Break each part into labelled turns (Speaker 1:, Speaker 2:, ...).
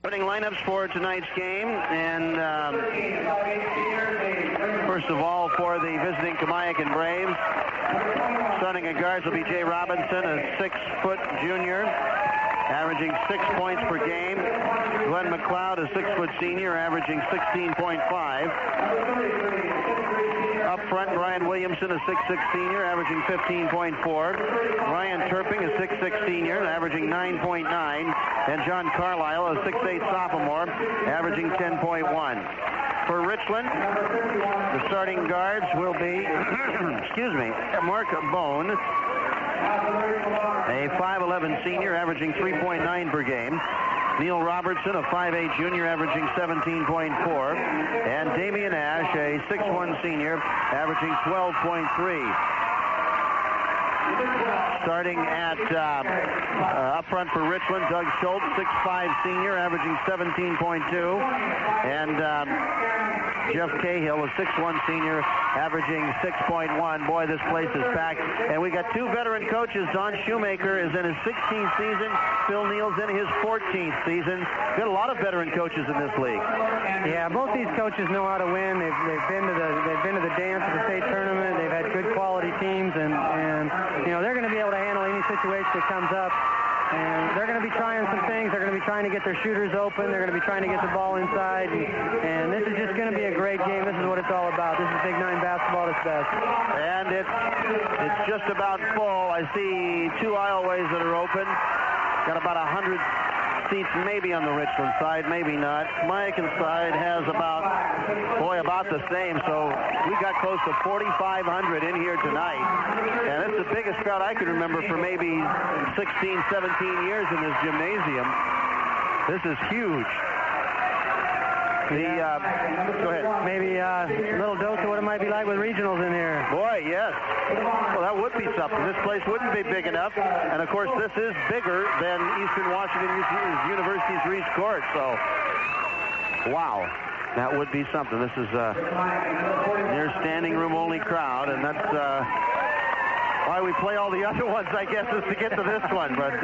Speaker 1: Starting lineups for tonight's game, and first of all, for the visiting Kamiakin Braves, starting at guards will be Jay Robinson, a 6-foot junior, averaging 6 points per game. Glenn McLeod, a 6-foot senior, averaging 16.5. Up front, Brian Williamson, a 6'6 senior, averaging 15.4. Ryan Turping, a 6'6 senior, averaging 9.9. And John Carlisle, a 6'8 sophomore, averaging 10.1. For Richland, the starting guards will be, Mark Bone, a 5'11 senior, averaging 3.9 per game. Neil Robertson, a 5'8 junior, averaging 17.4. And Damian Ash, a 6'1 senior, averaging 12.3. Starting at up front for Richland, Doug Schultz, 6'5 senior, averaging 17.2. And Jeff Cahill, a 6'1 senior, averaging 6.1. Boy, this place is packed. And we got two veteran coaches. Don Shoemaker is in his 16th season. Phil Neal's in his 14th season. Got a lot of veteran coaches in this league.
Speaker 2: Yeah, both these coaches know how to win. They've been to the dance at the state tournament. They've had good quality teams, and you know, they're going to be able to handle any situation that comes up. And they're going to be trying some things. They're going to be trying to get their shooters open. They're going to be trying to get the ball inside. And this is just going to be a great game. This is what it's all about. This is Big 9 basketball at its best.
Speaker 1: And it's just about full. I see two aisleways that are open. Got about 100 seats maybe on the Richland side, maybe not. Kamiakin side has about the same. So we got close to 4,500 in here tonight. And it's the biggest crowd I can remember for maybe 16, 17 years in this gymnasium. This is huge. Go ahead.
Speaker 2: Maybe a little dose of what it might be like with regionals in here.
Speaker 1: Boy, yes. Well, that would be something. This place wouldn't be big enough. And, of course, this is bigger than Eastern Washington University's Reese Court. So, wow. That would be something. This is near standing room only crowd, and that's why we play all the other ones, I guess, is to get to this one. But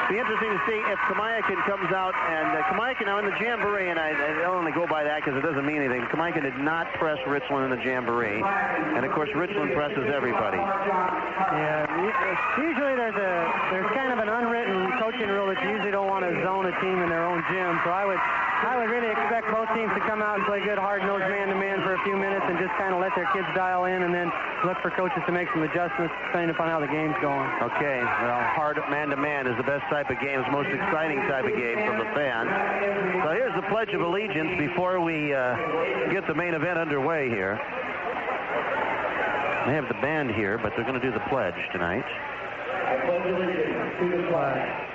Speaker 1: be interesting to see if Kamiakin comes out, and Kamiakin now in the Jamboree, and I only go by that because it doesn't mean anything. Kamiakin did not press Richland in the Jamboree, and of course Richland presses everybody.
Speaker 2: Yeah, usually there's kind of an unwritten coaching rule that you usually don't want to zone a team in their own gym. So I would really expect both teams to come out and play good hard-nosed man-to-man for a few minutes and just kind of let their kids dial in, and then look for coaches to make some adjustments depending upon how the game's going.
Speaker 1: Okay, well, hard man-to-man is the best type of game, it's the most exciting type of game from the fans. So here's the Pledge of Allegiance before we get the main event underway here. They have the band here, but they're going to do the pledge tonight. I pledge allegiance to the flag.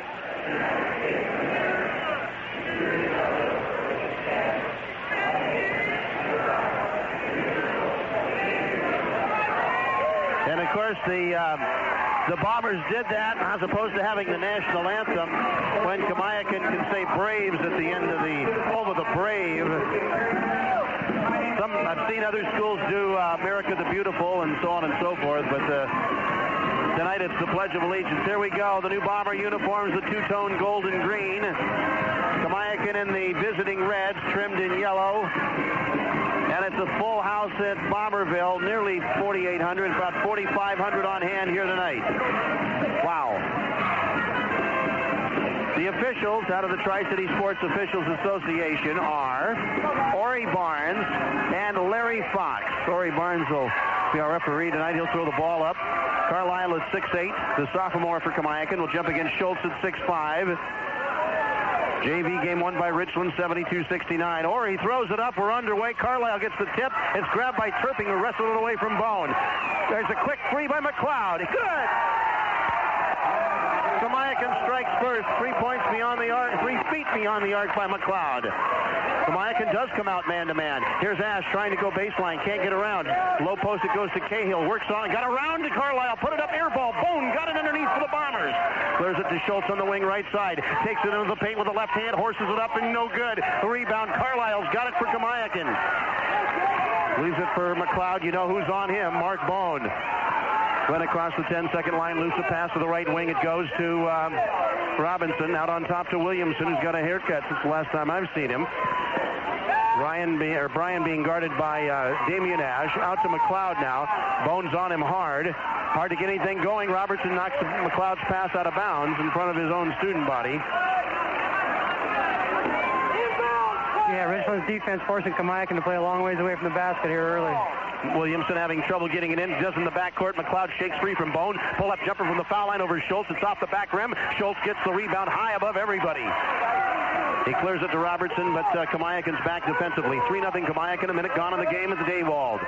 Speaker 1: And of course, the Bombers did that as opposed to having the national anthem when Kamiakin can say Braves at the end of over the Brave. I've seen other schools do America the Beautiful and so on and so forth, but tonight it's the Pledge of Allegiance. Here we go. The new Bomber uniforms, the two-tone gold and green. Kamiakin in the visiting reds, trimmed in yellow. And it's a full house at Bomberville, nearly 4,800, about 4,500 on hand here tonight. Wow. The officials out of the Tri-City Sports Officials Association are Ori Barnes and Larry Fox. Ori Barnes will be our referee tonight. He'll throw the ball up. Carlisle is 6'8", the sophomore for Kamiakin, will jump against Schultz at 6'5". JV game won by Richland, 72-69. Ori throws it up. We're underway. Carlisle gets the tip. It's grabbed by Turping, who wrestled it away from Bone. There's a quick free by McLeod. Good! Kamiakin strikes first. 3 points beyond the arc. 3 feet beyond the arc by McLeod. Kamiakin does come out man-to-man. Here's Ash trying to go baseline. Can't get around. Low post, it goes to Cahill. Works on. Got around to Carlisle. Put it up. Air ball. Bone got it underneath for the Bombers. Clears it to Schultz on the wing right side. Takes it into the paint with the left hand. Horses it up and no good. The rebound. Carlisle's got it for Kamiakin. Leaves it for McLeod. You know who's on him. Mark Bone. Went across the 10-second line. Loose a pass to the right wing. It goes to Robinson out on top to Williamson, who's got a haircut since the last time I've seen him. Brian being guarded by Damian Ash. Out to McLeod now. Bones on him hard. Hard to get anything going. Robertson knocks McLeod's pass out of bounds in front of his own student body.
Speaker 2: Yeah, Richland's defense forcing Kamiakin to play a long ways away from the basket here early.
Speaker 1: Williamson having trouble getting it in. Does in the backcourt. McLeod shakes free from Bone. Pull-up jumper from the foul line over Schultz. It's off the back rim. Schultz gets the rebound high above everybody. He clears it to Robertson, but Kamiakin's back defensively. 3-0 Kamiakin. A minute gone in the game at the Daywald.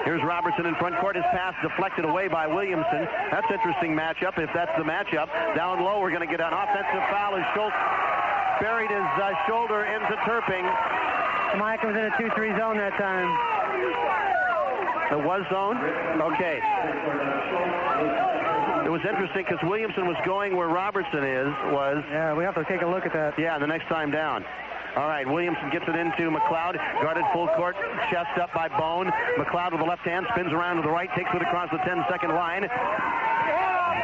Speaker 1: Here's Robertson in front court. His pass deflected away by Williamson. That's an interesting matchup. If that's the matchup, down low we're going to get an offensive foul as Schultz buried his shoulder into Turping.
Speaker 2: Kamiakin was in a 2-3 zone that time.
Speaker 1: It was zone? Okay. It was interesting because Williamson was going where Robertson was.
Speaker 2: Yeah, we have to take a look at that.
Speaker 1: Yeah, the next time down. All right, Williamson gets it into McLeod. Guarded full court, chest up by Bone. McLeod with the left hand, spins around to the right, takes it across the 10-second line.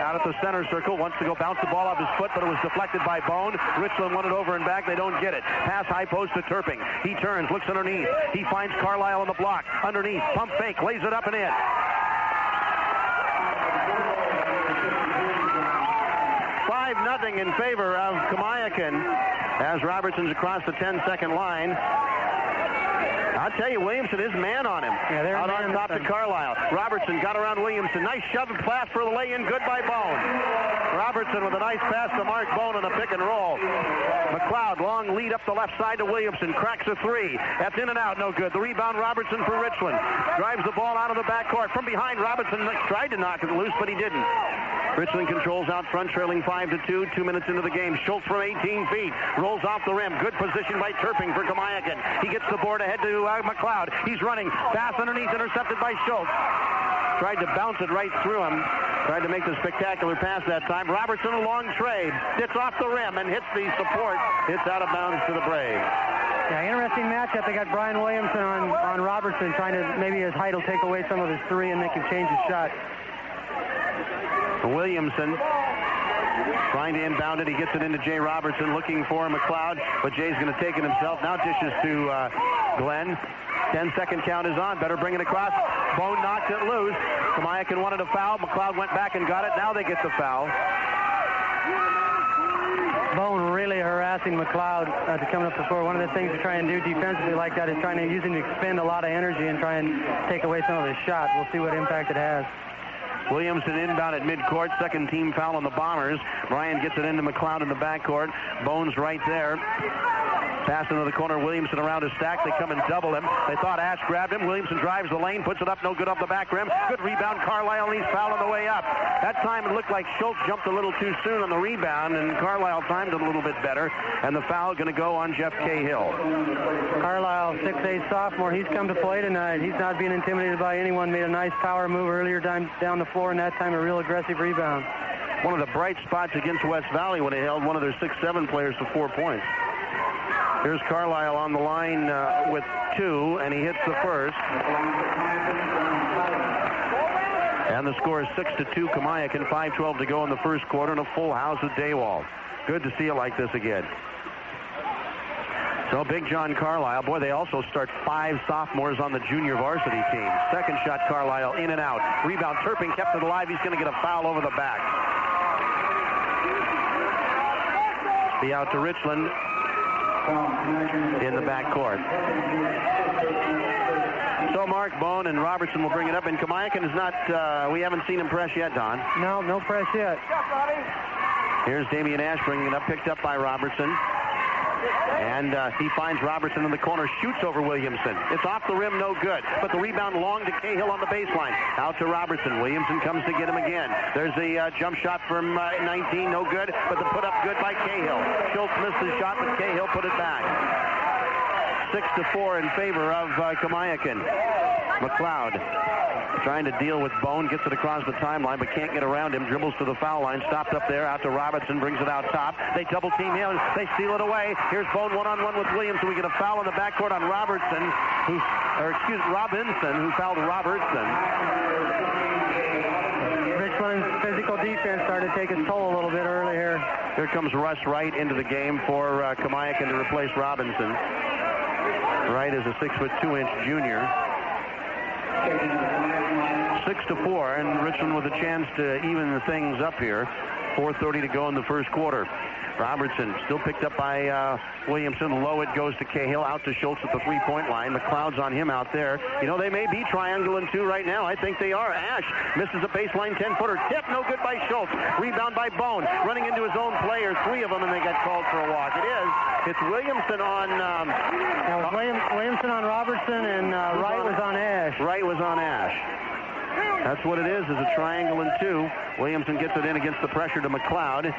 Speaker 1: Out at the center circle, wants to go bounce the ball off his foot, but it was deflected by Bone. Richland won it over and back. They don't get it. Pass high post to Turping. He turns, looks underneath. He finds Carlisle on the block. Underneath, pump fake, lays it up and in. 5-0 in favor of Kamiakin as Robertson's across the 10-second line. I'll tell you, Williamson is man on him.
Speaker 2: Yeah, they're
Speaker 1: out on top to Carlisle. Robertson got around Williamson. Nice shove pass for the lay-in. Good by Bone. Robertson with a nice pass to Mark Bone on a pick and roll. McLeod, long lead up the left side to Williamson. Cracks a three. That's in and out. No good. The rebound, Robertson for Richland. Drives the ball out of the backcourt. From behind, Robertson tried to knock it loose, but he didn't. Richland controls out front, trailing 5-2. 2 minutes into the game. Schultz from 18 feet. Rolls off the rim. Good position by Turping for Kamiakin. He gets the board ahead to McLeod. He's running. Pass underneath, intercepted by Schultz. Tried to bounce it right through him. Tried to make the spectacular pass that time. Robertson, a long trade. Hits off the rim and hits the support. Hits out of bounds to the Braves.
Speaker 2: Yeah, interesting matchup. They got Brian Williamson on Robertson, trying to, maybe his height will take away some of his three and they can change his shot.
Speaker 1: Williamson trying to inbound it. He gets it into Jay Robertson, looking for McLeod, but Jay's going to take it himself. Now dishes to Glenn. 10-second count is on. Better bring it across. Bone knocked it loose. Kamiakin wanted a foul. McLeod went back and got it. Now they get the foul.
Speaker 2: Bone really harassing McLeod to come up the floor. One of the things to try and do defensively like that is trying to use him to expend a lot of energy and try and take away some of his shot. We'll see what impact it has.
Speaker 1: Williamson inbound at midcourt. Second team foul on the Bombers. Ryan gets it into McLeod in the backcourt. Bones right there. Pass into the corner. Williamson around his stack. They come and double him. They thought Ash grabbed him. Williamson drives the lane, puts it up. No good off the back rim. Good rebound. Carlisle, and he's fouling the way up. That time it looked like Schultz jumped a little too soon on the rebound, and Carlisle timed it a little bit better. And the foul going to go on Jeff Cahill.
Speaker 2: Carlisle, 6'8" sophomore. He's come to play tonight. He's not being intimidated by anyone. Made a nice power move earlier down the floor, and that time a real aggressive rebound.
Speaker 1: One of the bright spots against West Valley when they held one of their 6'7" players to 4 points. Here's Carlisle on the line with 2, and he hits the first. And the score is 6-2 Kamiakin. 5:12 to go in the first quarter, and a full house at Daywald. Good to see it like this again. So Big John Carlisle, boy, they also start 5 sophomores on the junior varsity team. Second shot, Carlisle in and out. Rebound, Turping kept it alive. He's going to get a foul over the back. Be out to Richland in the backcourt. So Mark Bone and Robertson will bring it up, and Kamiakin is not, we haven't seen him press yet, Don.
Speaker 2: No press yet.
Speaker 1: Here's Damian Ash bringing it up, picked up by Robertson. And he finds Robertson in the corner, shoots over Williamson. It's off the rim, no good. But the rebound long to Cahill on the baseline. Out to Robertson. Williamson comes to get him again. There's a jump shot from 19, no good. But the put up good by Cahill. Schultz missed the shot, but Cahill put it back. 6-4 in favor of Kamiakin. McLeod trying to deal with Bone, gets it across the timeline, but can't get around him. Dribbles to the foul line, stopped up there, out to Robertson, brings it out top. They double team him, they steal it away. Here's Bone one-on-one with Williamson. We get a foul in the backcourt on Robinson, who fouled Robertson.
Speaker 2: Richland's physical defense started to take its toll a little bit early here.
Speaker 1: Here comes Russ Wright into the game for Kamiakin to replace Robinson. Wright is a 6'2" junior. 6-4, and Richland with a chance to even things up here. 4:30 to go in the first quarter. Robertson still picked up by Williamson. Low it goes to Cahill, out to Schultz at the three-point line. McLeod's on him out there. You know, they may be triangling two right now. I think they are. Ash misses a baseline 10-footer. Tip, no good by Schultz. Rebound by Bone. Running into his own player. Three of them, and they got called for a walk. It is. It's Williamson on...
Speaker 2: Williamson on Robertson, and Wright was on Ash.
Speaker 1: Wright was on Ash. That's what it is a triangle and two. Williamson gets it in against the pressure to McLeod.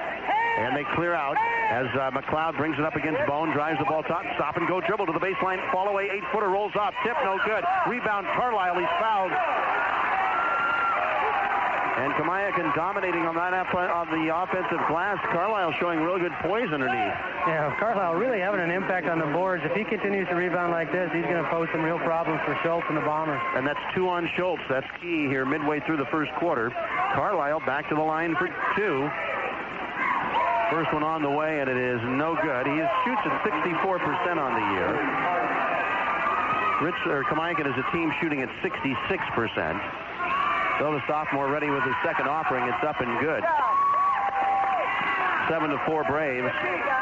Speaker 1: And they clear out as McLeod brings it up against Bone, drives the ball top, stop and go dribble to the baseline, fall away, 8-footer, rolls off, tip, no good. Rebound, Carlisle, he's fouled. And Kamiakin dominating on that on the offensive glass. Carlisle showing real good poise underneath.
Speaker 2: Yeah, Carlisle really having an impact on the boards. If he continues to rebound like this, he's going to pose some real problems for Schultz and the Bombers.
Speaker 1: And that's 2 on Schultz. That's key here midway through the first quarter. Carlisle back to the line for 2. First one on the way, and it is no good. He shoots at 64% on the year. Kamiakin is a team shooting at 66%. So the sophomore ready with his second offering. It's up and good. 7-4 Braves.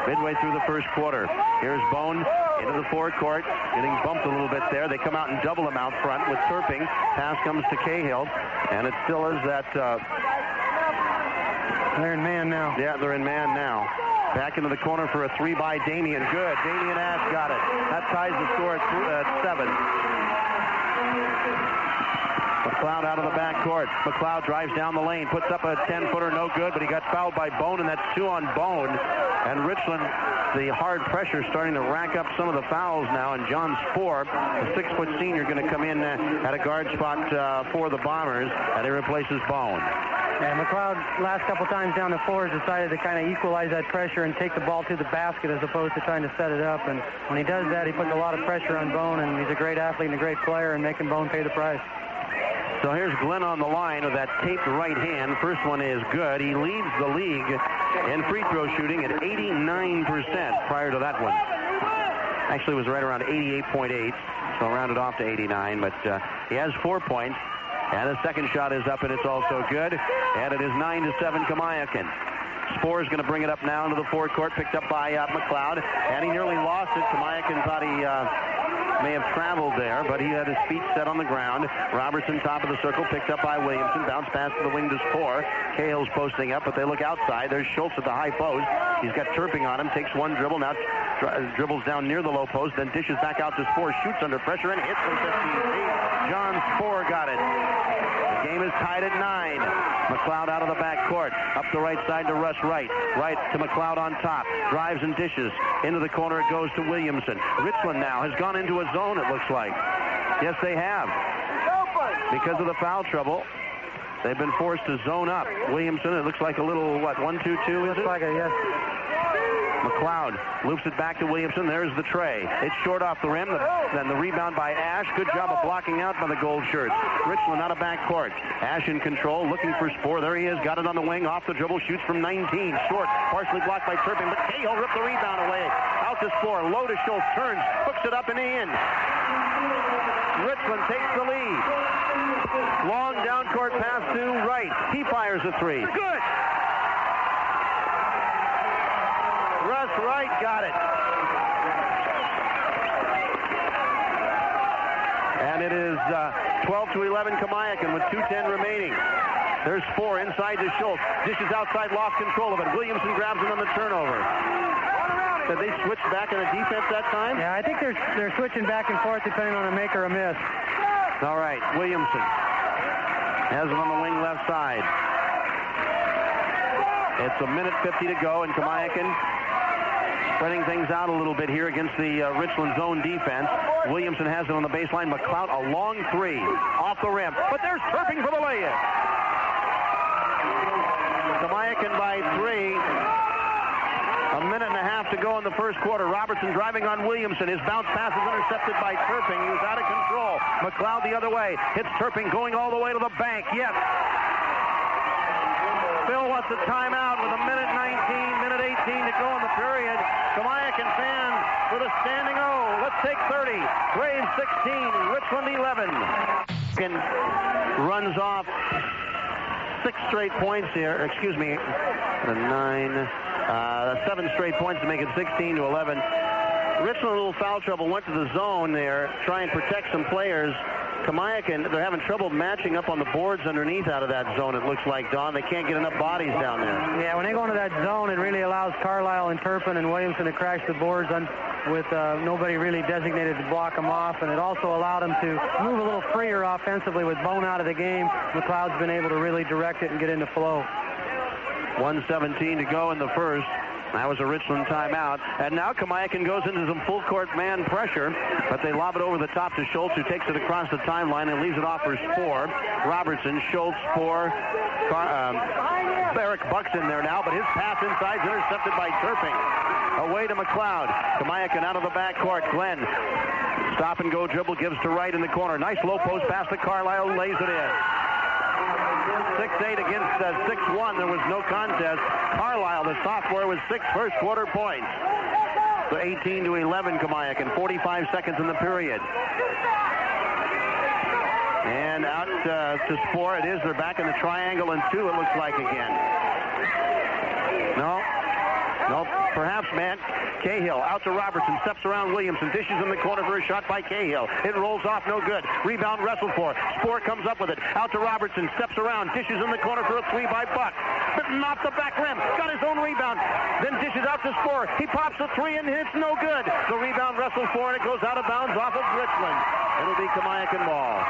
Speaker 1: Midway through the first quarter. Here's Bone into the forecourt. Getting bumped a little bit there. They come out and double him out front with Turping. Pass comes to Cahill. And it still is that...
Speaker 2: They're in man now.
Speaker 1: Yeah, they're in man now. Back into the corner for a 3 by Damien. Good. Damien Ash got it. That ties the score at 7. McLeod out of the backcourt. McLeod drives down the lane, puts up a 10-footer, no good, but he got fouled by Bone, and that's 2 on Bone. And Richland, the hard pressure starting to rack up some of the fouls now, and John Spohr, a 6-foot senior, going to come in at a guard spot for the Bombers, and he replaces Bone.
Speaker 2: Yeah, McLeod, last couple times down the floor, has decided to kind of equalize that pressure and take the ball to the basket as opposed to trying to set it up. And when he does that, he puts a lot of pressure on Bone, and he's a great athlete and a great player, and making Bone pay the price.
Speaker 1: So here's Glenn on the line with that taped right hand. First one is good. He leads the league in free throw shooting at 89% prior to that one. Actually, it was right around 88.8, so rounded off to 89, but he has 4 points. And his second shot is up, and it's also good. And it is 9-7 Kamiakin. Spohr is going to bring it up now into the forecourt, picked up by McLeod. And he nearly lost it. Kamiakin thought he may have traveled there, but he had his feet set on the ground. Robertson, top of the circle, picked up by Williamson. Bounce pass to the wing to Spohr. Cahill's posting up, but they look outside. There's Schultz at the high post. He's got Turping on him, takes one dribble, now dribbles down near the low post, then dishes back out to Spohr, shoots under pressure, and hits from 15 feet. John Spohr got it. The game is tied at 9. McLeod out of the backcourt. Up the right side to Russ Wright. Wright to McLeod on top. Drives and dishes. Into the corner it goes to Williamson. Richland now has gone into a zone, it looks like. Yes, they have. Because of the foul trouble, they've been forced to zone up. Williamson, it looks like a little, 1-2-2, is it?
Speaker 2: Like a, yes.
Speaker 1: McLeod loops it back to Williamson. There's the tray. It's short off the rim. Then the rebound by Ash. Good job of blocking out by the gold shirts. Richland out of backcourt. Ash in control, looking for Spohr. There he is. Got it on the wing. Off the dribble. Shoots from 19. Short. Partially blocked by Turpin. But Cahill ripped the rebound away. Out to Spohr. Low to Schultz. Turns. Hooks it up and in. Richland takes the lead. Long down court pass to Wright. He fires a 3. Good. Russ Wright got it. And it is 12-11 Kamiakin with 2:10 remaining. There's Spohr inside to Schultz. Dishes outside, lost control of it. Williamson grabs him on the turnover. Did they switch back in the defense that time?
Speaker 2: Yeah, I think they're switching back and forth depending on a make or a miss.
Speaker 1: All right, Williamson has it on the wing left side. It's 1:50 to go, and Kamiakin spreading things out a little bit here against the Richland zone defense. Williamson has it on the baseline. McLeod, a long 3 off the rim. But there's Turping for the lay-in. Kamiakin by 3. 1.5 minutes to go in the first quarter. Robertson driving on Williamson. His bounce pass is intercepted by Turping. He was out of control. McLeod the other way. Hits Turping going all the way to the bank. Yes. Phil wants a timeout with a minute 19, minute 18 to go in the period. Kamiakin fans with a standing O. Let's take 30. Braves 16, Richland 11. Runs off 6 straight points here. Excuse me, 7 straight points to make it 16 to 11. Richland, a little foul trouble, went to the zone there, try and protect some players. Kamiakin, they're having trouble matching up on the boards underneath out of that zone, it looks like, Don. They can't get enough bodies down there.
Speaker 2: Yeah, when they go into that zone, it really allows Carlisle and Turpin and Williamson to crash the boards with nobody really designated to block them off, and it also allowed them to move a little freer offensively with Bone out of the game. McLeod's been able to really direct it and get into flow.
Speaker 1: 1:17 to go in the first. That was a Richland timeout. And now Kamiakin goes into some full court man pressure, but they lob it over the top to Schultz, who takes it across the timeline and leaves it off for Spoor. Robertson, Schultz, Spoor. Eric Buck's in there now, but his pass inside is intercepted by Turpin. Away to McLeod. Kamiakin out of the backcourt. Glenn. Stop and go dribble, gives to Wright in the corner. Nice low post pass to Carlisle, lays it in. 6-8 against 6-1. There was no contest. Carlisle, the sophomore, with 6 first quarter points. So 18 to 11, Kamiakin. 45 seconds in the period. And out to Spoor. It is. They're back in the triangle and 2, it looks like, again. No, perhaps, man. Cahill out to Robertson, steps around Williamson, dishes in the corner for a shot by Cahill. It rolls off, no good. Rebound wrestled for. Spoor comes up with it. Out to Robertson, steps around, dishes in the corner for a 3 by Buck. Bitten off the back rim, got his own rebound. Then dishes out to Spoor. He pops a 3 and it's no good. The rebound wrestled for and it goes out of bounds off of Richland. It'll be Kamiakin ball.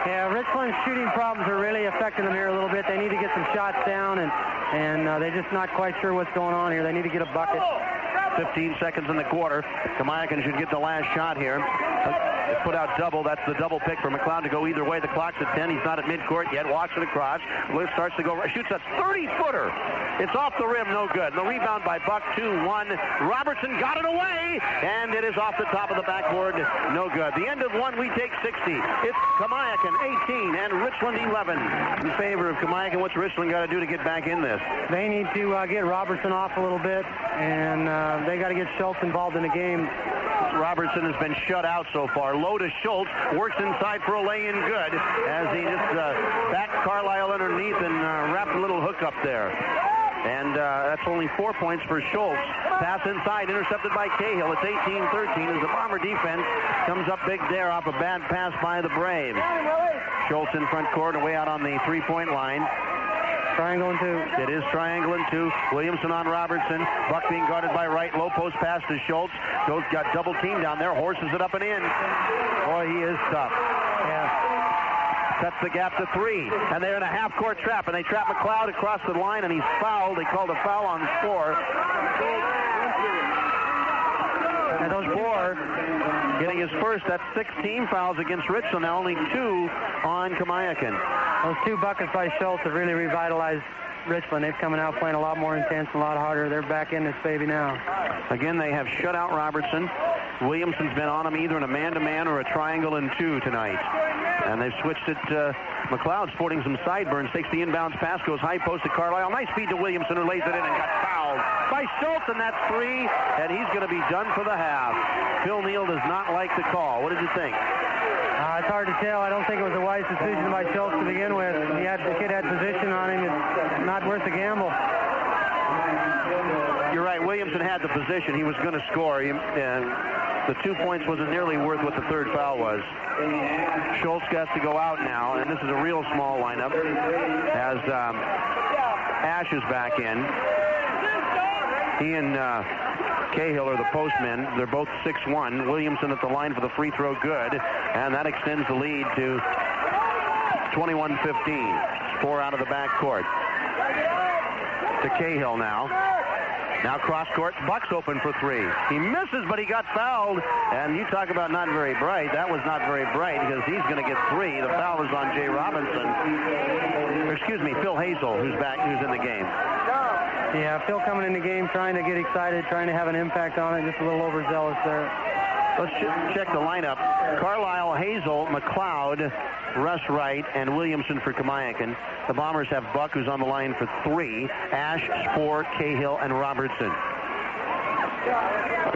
Speaker 2: Yeah, Richland's shooting problems are really affecting them here a little bit. They need to get some shots down, and they're just not quite sure what's going on here. They need to get a bucket.
Speaker 1: 15 seconds in the quarter. Kamiakin should get the last shot here. Put out double. That's the double pick for McLeod to go either way. The clock's at 10. He's not at midcourt yet. Walks it across. Liv starts to go. Shoots a 30-footer. It's off the rim. No good. The rebound by Buck. 2-1. Robertson got it away. And it is off the top of the backboard. No good. The end of 1, we take 60. It's Kamiakin 18 and Richland 11. In favor of Kamiakin. What's Richland got to do to get back in this?
Speaker 2: They need to get Robertson off a little bit. And they got to get Schultz involved in the game.
Speaker 1: Robertson has been shut out so far. Low to Schultz. Works inside for a lay-in good as he just backed Carlisle underneath and wrapped a little hook up there. And that's only 4 points for Schultz. Pass inside, intercepted by Cahill. It's 18-13 as the Bomber defense comes up big there off a bad pass by the Braves. Schultz in front court, away out on the three-point line.
Speaker 2: Triangle and 2.
Speaker 1: It is triangle and 2. Williamson on Robertson. Buck being guarded by Wright. Low post pass to Schultz. Schultz got double team down there. Horses it up and in. Boy, he is tough.
Speaker 2: Yeah.
Speaker 1: Cuts the gap to 3. And they're in a half-court trap. And they trap McLeod across the line, and he's fouled. They called a foul on Spoor. And those 4 getting his first. That's 6 team fouls against Richland. Now only 2 on Kamiakin.
Speaker 2: Those 2 buckets by Schultz have really revitalized Richland. They've coming out playing a lot more intense and a lot harder. They're back in this baby now.
Speaker 1: Again, they have shut out Robertson. Williamson's been on him either in a man-to-man or a triangle and 2 tonight. And they've switched it to McLeod, sporting some sideburns. Takes the inbounds pass, goes high post to Carlisle. Nice feed to Williamson, who lays it in and got fouled by Schultz, and that's 3. And he's going to be done for the half. Phil Neal does not like the call. What did you think?
Speaker 2: It's hard to tell. I don't think it was a wise decision by Schultz to begin with. The kid had position on him. It's not worth the gamble.
Speaker 1: You're right. Williamson had the position. He was going to score. The 2 points wasn't nearly worth what the third foul was. Schultz has to go out now, and this is a real small lineup as Ash is back in. He and Cahill are the postmen. They're both 6'1". Williamson at the line for the free throw, good. And that extends the lead to 21-15. 4 out of the backcourt. To Cahill now. Now cross court. Buck's open for 3. He misses, but he got fouled. And you talk about not very bright. That was not very bright because he's going to get 3. The foul is on Jay Robinson. Phil Hazel, who's in the game.
Speaker 2: Yeah, Phil coming in the game, trying to get excited, trying to have an impact on it. Just a little overzealous there.
Speaker 1: Let's check the lineup. Carlisle, Hazel, McLeod, Russ Wright, and Williamson for Kamiakin. The Bombers have Buck, who's on the line for 3, Ash, Spohr, Cahill, and Robertson.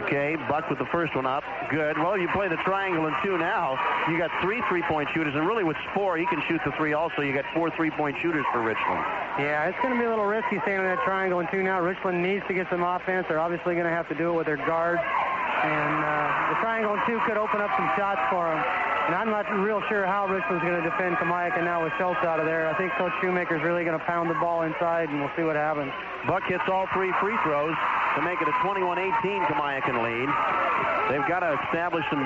Speaker 1: Okay, Buck with the first one up. Good. Well, you play the triangle in 2 now. You got 3 3-point shooters, and really with Spohr, he can shoot the 3 also. You got 4 3-point shooters for Richland.
Speaker 2: Yeah, it's going to be a little risky staying in that triangle in 2 now. Richland needs to get some offense. They're obviously going to have to do it with their guards. And the triangle in 2 could open up some shots for them. And I'm not real sure how Richland's going to defend Kamiakin now with Schultz out of there. I think Coach Shoemaker's really going to pound the ball inside, and we'll see what happens.
Speaker 1: Buck hits all 3 free throws to make it a 21-18 Kamiakin lead. They've got to establish some,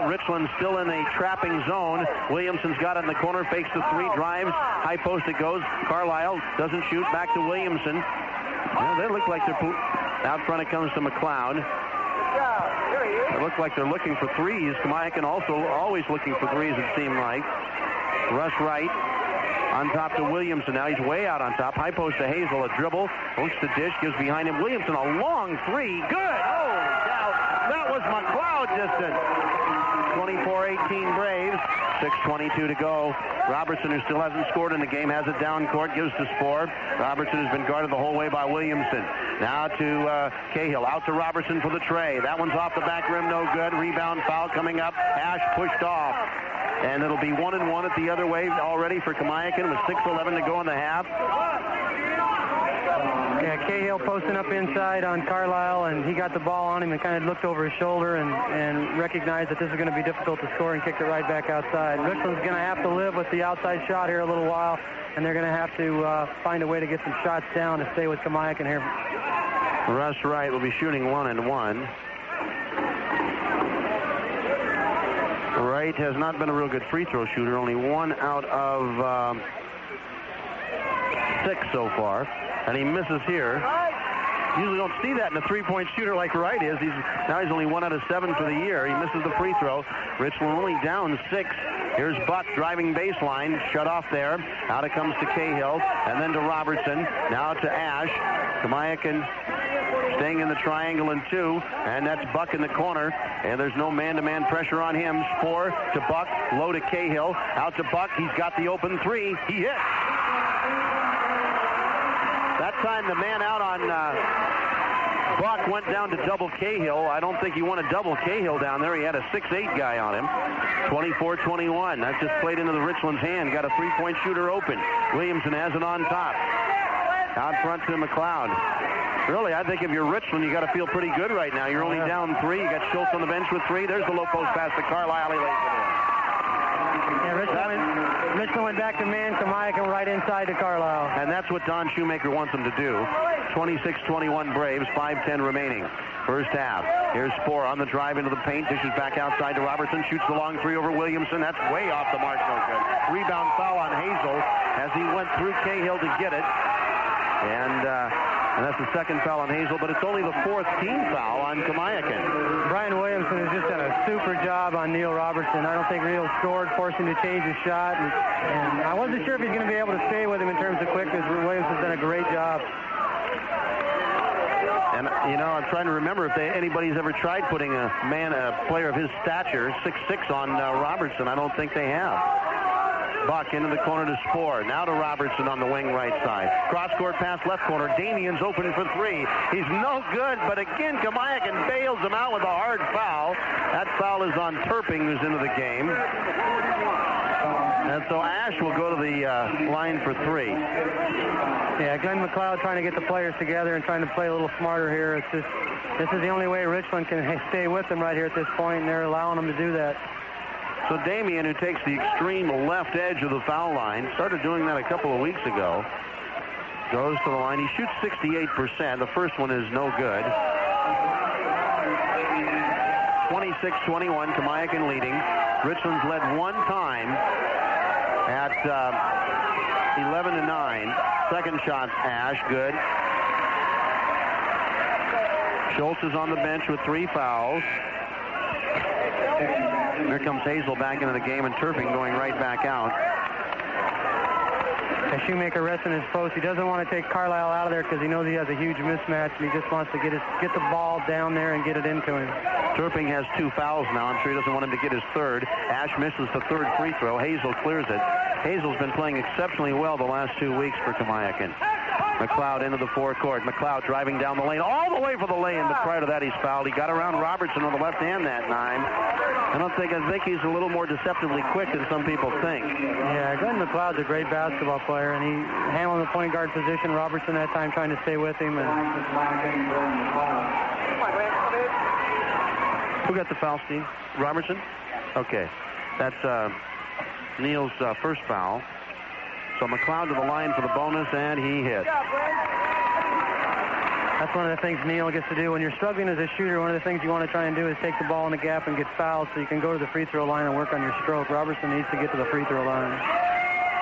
Speaker 1: Richland's still in a trapping zone. Williamson's got it in the corner, fakes the 3, drives, high post it goes. Carlisle doesn't shoot, back to Williamson. Well, they look like they're out front. It comes to McLeod. It looks like they're looking for 3s. Kamiakin also always looking for 3s, it seemed like. Russ Wright on top to Williamson. Now he's way out on top. High post to Hazel. A dribble. Post to dish. Gives behind him. Williamson, a long 3. Good. Holy cow. That was McLeod distance. 24-18 Braves. 6:22 to go. Robertson, who still hasn't scored in the game, has it down court, gives to Spohr. Robertson has been guarded the whole way by Williamson. Now to Cahill. Out to Robertson for the tray. That one's off the back rim, no good. Rebound foul coming up. Ash pushed off. And it'll be 1-1 at the other way already for Kamiakin with 6:11 to go in the half.
Speaker 2: Yeah, Cahill posting up inside on Carlisle, and he got the ball on him and kind of looked over his shoulder and recognized that this is going to be difficult to score and kicked it right back outside. Richland's going to have to live with the outside shot here a little while, and they're going to have to find a way to get some shots down to stay with Kamiakin here.
Speaker 1: Russ Wright will be shooting 1-1. Wright has not been a real good free throw shooter, only 1 out of 6 so far. And he misses here. Usually don't see that in a 3-point shooter like Wright is. Now he's only 1 out of 7 for the year. He misses the free throw. Richland only down 6. Here's Buck driving baseline. Shut off there. Out it comes to Cahill. And then to Robertson. Now to Ash. Kamiakin staying in the triangle in 2. And that's Buck in the corner. And there's no man-to-man pressure on him. Spohr to Buck. Low to Cahill. Out to Buck. He's got the open 3. He hits. That time the man out on Buck went down to double Cahill. I don't think he wanted double Cahill down there. He had a 6'8 guy on him. 24-21. That just played into the Richland's hand. Got a 3-point shooter open. Williamson has it on top. Out front to McLeod. Really, I think if you're Richland, you got to feel pretty good right now. You're only down 3. You got Schultz on the bench with 3. There's the low post pass to Carlisle. He lays it in.
Speaker 2: Yeah, Richland went back to man. Kamiakin right inside to Carlisle.
Speaker 1: And that's what Don Shoemaker wants him to do. 26-21 Braves, 5:10 remaining. First half. Here's Spohr on the drive into the paint. Dishes back outside to Robertson. Shoots the long 3 over Williamson. That's way off the mark. No good. Rebound foul on Hazel as he went through Cahill to get it. And that's the second foul on Hazel, but it's only the 4th team foul on Kamiakin.
Speaker 2: Brian Williamson has just done a super job on Neil Robertson. I don't think Neil scored, forced him to change his shot, and I wasn't sure if he's going to be able to stay with him in terms of quickness. Williamson's done a great job.
Speaker 1: And, I'm trying to remember if anybody's ever tried putting a player of his stature, 6'6", on Robertson. I don't think they have. Buck into the corner to Spohr. Now to Robertson on the wing right side. Cross-court pass left corner. Damian's open for 3. He's no good, but again, Kamiakin bails him out with a hard foul. That foul is on Turping, who's into the game. And so Ash will go to the line for 3.
Speaker 2: Yeah, Glenn McLeod trying to get the players together and trying to play a little smarter here. It's just, this is the only way Richland can stay with them right here at this point, and they're allowing them to do that.
Speaker 1: So Damian, who takes the extreme left edge of the foul line, started doing that a couple of weeks ago, goes to the line. He shoots 68%. The first one is no good. 26-21, Kamiakin leading. Richland's led one time at 11-9. Second shot, Ash, good. Schultz is on the bench with 3 fouls. Here comes Hazel back into the game, and Turping going right back out.
Speaker 2: as Shoemaker rests in his post. He doesn't want to take Carlisle out of there because he knows he has a huge mismatch, and he just wants to get the ball down there and get it into him.
Speaker 1: Turping has 2 fouls now. I'm sure he doesn't want him to get his third. Ash misses the third free throw. Hazel clears it. Hazel's been playing exceptionally well the last 2 weeks for Kamiakin. McLeod into the forecourt. McLeod driving down the lane, all the way for the lane, but prior to that he's fouled. He got around Robertson on the left hand that time. I think he's a little more deceptively quick than some people think.
Speaker 2: Yeah, Glenn McLeod's a great basketball player, and he handled the point guard position. Robertson that time trying to stay with him. And
Speaker 1: who got the foul, Steve? Robertson? Okay. That's Neal's first foul. So McLeod to the line for the bonus, and he hits.
Speaker 2: That's one of the things Neal gets to do. When you're struggling as a shooter, one of the things you want to try and do is take the ball in the gap and get fouled so you can go to the free throw line and work on your stroke. Robertson needs to get to the free throw line.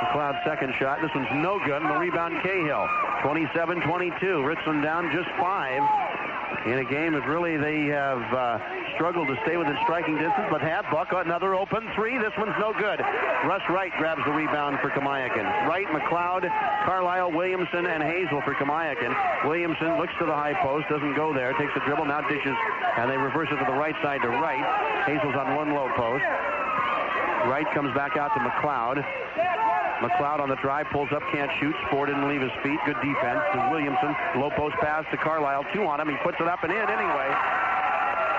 Speaker 1: McLeod's second shot. This one's no good, and the rebound Cahill. 27-22. Richland down just 5 in a game that really they have struggled to stay within striking distance, but have Buck another open 3. This one's no good. Russ Wright grabs the rebound for Kamiakin. Wright, McLeod, Carlisle, Williamson, and Hazel for Kamiakin. Williamson looks to the high post, doesn't go there, takes a dribble, now dishes, and they reverse it to the right side to Wright. Hazel's on one low post. Wright comes back out to McLeod. McLeod on the drive, pulls up, can't shoot. Spore didn't leave his feet. Good defense. And Williamson, low post pass to Carlisle. 2 on him. He puts it up and in anyway.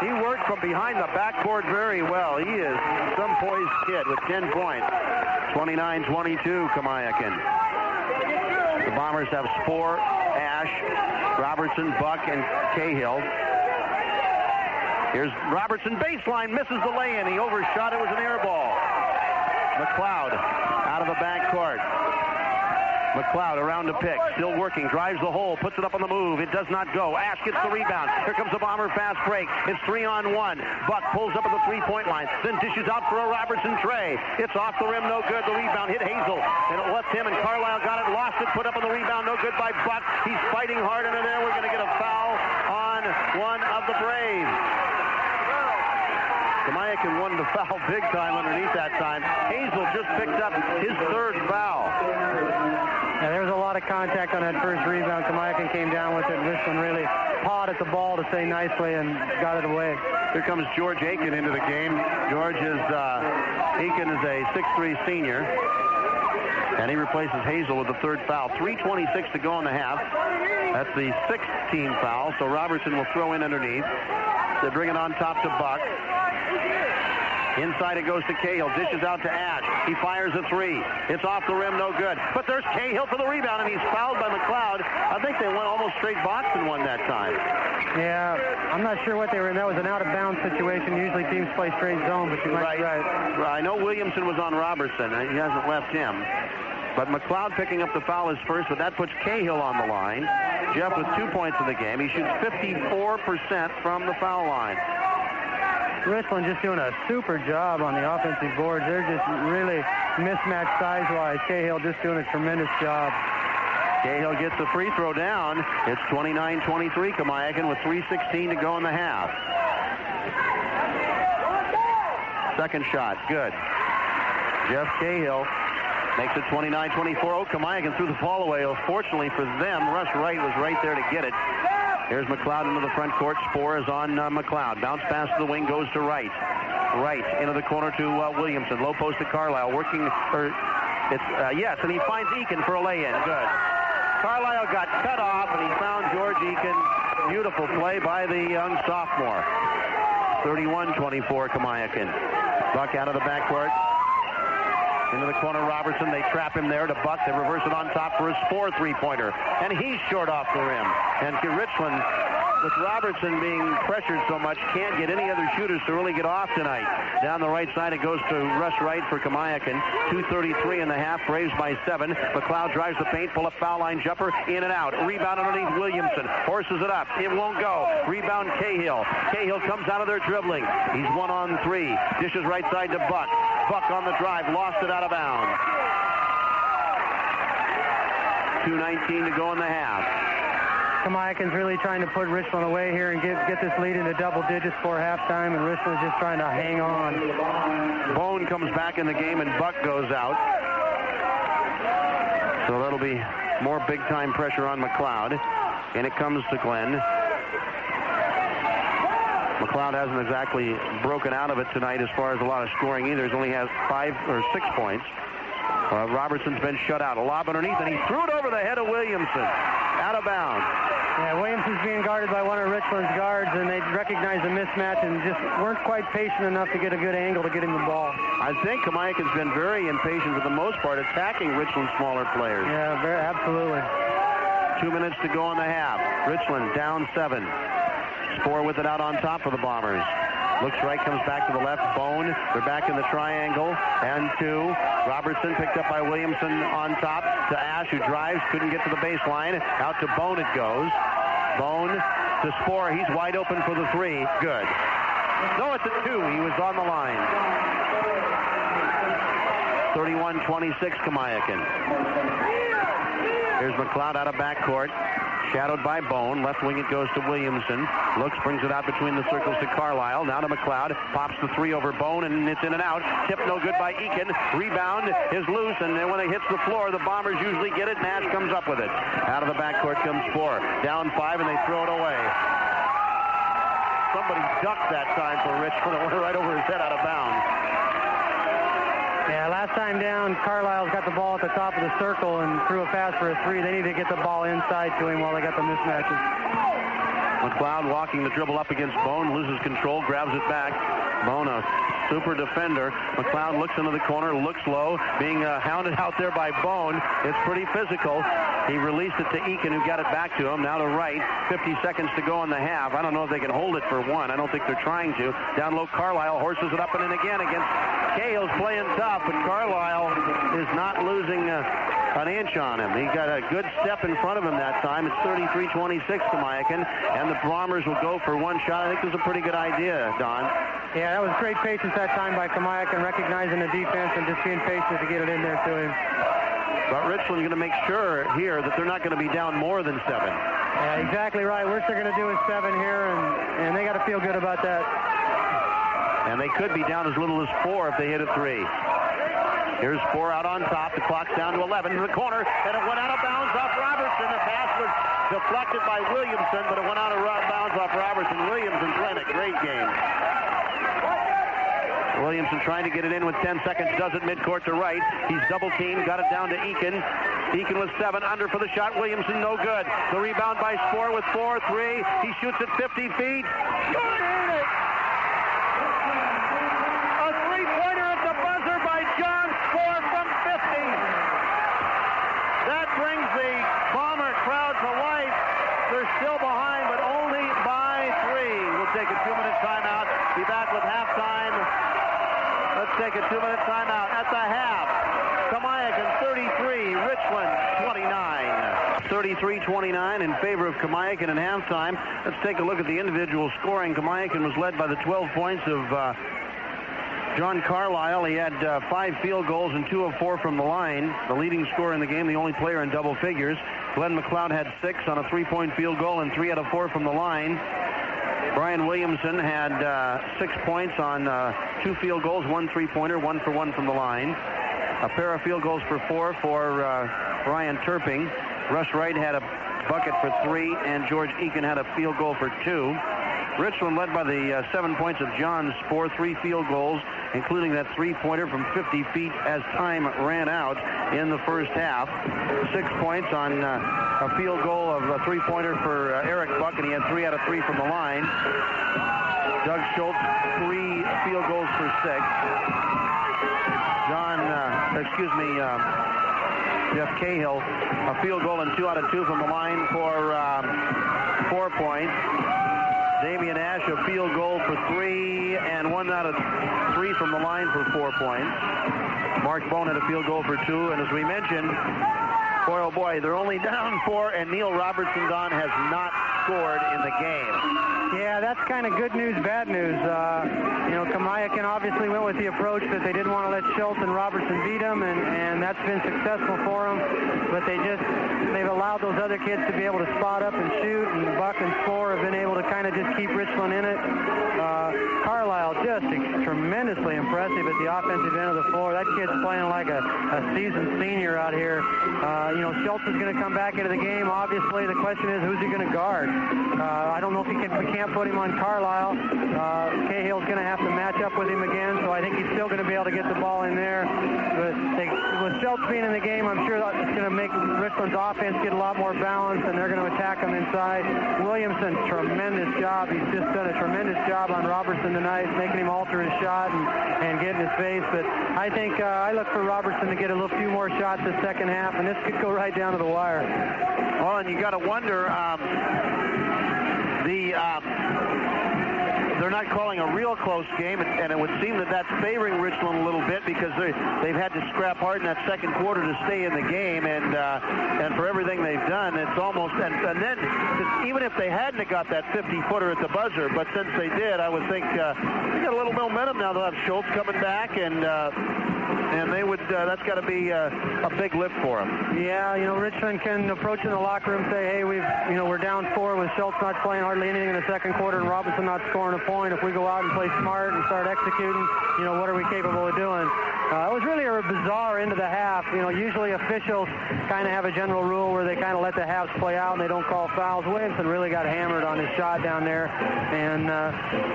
Speaker 1: He worked from behind the backboard very well. He is some poised kid with 10 points. 29-22, Kamiakin. The Bombers have Spore, Ash, Robertson, Buck, and Cahill. Here's Robertson, baseline, misses the lay-in. He overshot. It was an air ball. McLeod out of the backcourt. McLeod around to pick, still working, drives the hole, puts it up on the move. It does not go. Ash gets the rebound. Here comes the Bomber fast break. It's 3-on-1. Buck pulls up at the three-point line, then dishes out for a Robertson tray. It's off the rim, no good. The rebound hit Hazel, and it left him, and Carlisle got it, lost it, put up on the rebound, no good by Buck. He's fighting hard under there. We're going to get a foul on one of the Braves. Kamiakin wanted to foul big time underneath that time. Hazel just picked up his third foul.
Speaker 2: Yeah, there was a lot of contact on that first rebound. Kamiakin came down with it. Richland really pawed at the ball to say nicely and got it away.
Speaker 1: Here comes George Aiken into the game. Aiken is a 6'3 senior. And he replaces Hazel with the third foul. 3:26 to go in the half. That's the 6th team foul. So Robertson will throw in underneath. They bring it on top to Buck. Inside it goes to Cahill. Dishes out to Ash. He fires a 3. It's off the rim, no good. But there's Cahill for the rebound, and he's fouled by McLeod. I think they went almost straight box and won that time.
Speaker 2: Yeah, I'm not sure what they were in. That was an out-of-bounds situation. Usually teams play straight zone, but you might be right.
Speaker 1: I know Williamson was on Robertson. He hasn't left him. But McLeod picking up the foul is first, but that puts Cahill on the line. Jeff with 2 points in the game. He shoots 54% from the foul line.
Speaker 2: Richland just doing a super job on the offensive boards. They're just really mismatched size-wise. Cahill just doing a tremendous job.
Speaker 1: Cahill gets the free throw down. It's 29-23 Kamiakin with 3:16 to go in the half. Second shot, good. Jeff Cahill makes it 29-24. Oh, Kamiakin threw the ball away. Fortunately for them, Russ Wright was right there to get it. Here's McLeod into the front court. Spore is on McLeod. Bounce pass to the wing, goes to Wright. Wright into the corner to Williamson. Low post to Carlisle. Yes, and he finds Eakin for a lay-in. Good. Carlisle got cut off, and he found George Eakin. Beautiful play by the young sophomore. 31-24 Kamiakin. Buck out of the backcourt. Into the corner, Robertson. They trap him there to Buck. They reverse it on top for his 4 3-pointer. And he's short off the rim. And Richland, with Robertson being pressured so much, can't get any other shooters to really get off tonight. Down the right side, it goes to Russ Wright for Kamiakin. 2:33 in the half. Braves by 7. McLeod drives the paint. Pull a foul line jumper. In and out. Rebound underneath Williamson. Horses it up. It won't go. Rebound Cahill. Cahill comes out of there dribbling. He's 1-on-3. Dishes right side to Buck. Buck on the drive. Lost it out of bounds. 2:19 to go in the half.
Speaker 2: Kamiakin's really trying to put Richland away here and get this lead into double digits for halftime, and Richland's just trying to hang on.
Speaker 1: Bone comes back in the game, and Buck goes out. So that'll be more big-time pressure on McLeod. And it comes to Glenn. McLeod hasn't exactly broken out of it tonight as far as a lot of scoring either. He's only has 5 or 6 points. Robertson's been shut out. A lob underneath, and he threw it over the head of Williamson. Out of bounds.
Speaker 2: Yeah, Williamson's being guarded by one of Richland's guards, and they recognized the mismatch and just weren't quite patient enough to get a good angle to get him the ball.
Speaker 1: I think Kamiakin's been very impatient for the most part, attacking Richland's smaller players.
Speaker 2: Yeah, absolutely.
Speaker 1: 2 minutes to go in the half. Richland down 7. Spoor with it out on top for the Bombers. Looks right, comes back to the left. Bone. They're back in the triangle. And 2. Robertson picked up by Williamson on top to Ash, who drives. Couldn't get to the baseline. Out to Bone it goes. Bone to Spoor. He's wide open for the 3. Good. No, it's a 2. He was on the line. 31-26 Kamiakin. Here's McLeod out of backcourt. Shadowed by Bone. Left wing it goes to Williamson. Looks, brings it out between the circles to Carlisle. Now to McLeod. Pops the 3 over Bone, and it's in and out. Tip no good by Eakin. Rebound is loose, and then when it hits the floor, the Bombers usually get it. Nash comes up with it. Out of the backcourt comes Spoor. Down 5, and they throw it away. Somebody ducked that time for Richland. It went right over his head out of bounds.
Speaker 2: Yeah, last time down, Carlisle's got the ball at the top of the circle and threw a pass for a 3. They need to get the ball inside to him while they got the mismatches.
Speaker 1: McLeod walking the dribble up against Bone, loses control, grabs it back. Bone, a super defender. McLeod looks into the corner, looks low, being hounded out there by Bone. It's pretty physical. He released it to Eakin, who got it back to him. Now to Wright. 50 seconds to go in the half. I don't know if they can hold it for 1. I don't think they're trying to. Down low, Carlisle horses it up and in again against Cahill's playing tough, but Carlisle is not losing an inch on him. He got a good step in front of him that time. It's 33-26 Kamiakin, and the Bombers will go for 1 shot. I think it was a pretty good idea, Don.
Speaker 2: Yeah, that was great patience that time by Kamiakin, recognizing the defense and just being patient to get it in there to him.
Speaker 1: But Richland's going to make sure here that they're not going to be down more than 7.
Speaker 2: Yeah, exactly right. Worst they're going to do is 7 here, and they got to feel good about that.
Speaker 1: And they could be down as little as 4 if they hit a 3. Here's Spoor out on top. The clock's down to 11 in the corner, and it went out of bounds off Robertson. The pass was deflected by Williamson, but it went out of bounds off Robertson. Williamson playing a great game. Williamson trying to get it in with 10 seconds. Does it midcourt to Wright. He's double teamed. Got it down to Eakin. Eakin with 7 under for the shot. Williamson no good. The rebound by Spoor with 4-3. He shoots at 50 feet. Good! A three-pointer at the buzzer by John Spoor from 50. That brings the Bomber crowd to life. They're still behind, but only by 3. We'll take a 2-minute timeout. Be back with halftime. Let's take a 2-minute timeout at the half. Kamiakin 33, Richland 29. 33-29 in favor of Kamiakin in halftime. Let's take a look at the individual scoring. Kamiakin was led by the 12 points of John Carlisle. He had 5 field goals and 2 of 4 from the line. The leading scorer in the game, the only player in double figures. Glenn McLeod had 6 on a 3-point field goal and 3 out of 4 from the line. Brian Williamson had 6 points on 2 field goals, 1 3-pointer, 1 for 1 from the line. A pair of field goals for 4 for Brian Turping. Russ Wright had a bucket for 3, and George Eakin had a field goal for 2. Richland led by the 7 points of John Spoor, 3 field goals, including that 3-pointer from 50 feet as time ran out in the first half. 6 points on a field goal of a 3-pointer for Eric Buck, and he had 3 out of 3 from the line. Doug Schultz, 3 field goals for 6. Jeff Cahill, a field goal and 2 out of 2 from the line for 4 points. Damian Ash, a field goal for 3 and 1 out of 3 from the line for 4 points. Mark Bone had a field goal for 2, and as we mentioned, boy, oh boy, they're only down 4, and Neil Robertson, Don, has not scored in the game.
Speaker 2: Yeah, that's kind of good news, bad news. Kamiakin obviously went with the approach that they didn't want to let Schultz and Robertson beat them, and that's been successful for them. But they've allowed those other kids to be able to spot up and shoot, and Buck and Spohr have been able to kind of just keep Richland in it. Carlisle just tremendously impressive at the offensive end of the floor. That kid's playing like a seasoned senior out here. Schultz is going to come back into the game. Obviously, the question is, who's he going to guard? I don't know if we can't put him on Carlisle. Cahill's going to have to match up with him again, so I think he's still going to be able to get the ball in there. But with Schultz being in the game, I'm sure that's going to make Richland's offense get a lot more balanced, and they're going to attack him inside. Williamson, tremendous job. He's just done a tremendous job on Robertson tonight, making him alter his shot and get in his face. But I think I look for Robertson to get a few more shots this second half, and this could go right down to the wire.
Speaker 1: Well, and you got to wonder, they're not calling a real close game, and it would seem that that's favoring Richland a little bit because they've had to scrap hard in that second quarter to stay in the game, and for everything they've done, it's almost, and then even if they hadn't got that 50-footer at the buzzer, but since they did, I would think they got a little momentum now. They'll have Schultz coming back, and they would. That's got to be a big lift for them.
Speaker 2: Yeah, Richland can approach in the locker room, say, hey, we're down 4 with Schultz not playing hardly anything in the second quarter and Robinson not scoring a point. If we go out and play smart and start executing, what are we capable of doing? It was really a bizarre end of the half. Usually officials kind of have a general rule where they kind of let the halves play out and they don't call fouls. Williamson really got hammered on his shot down there, and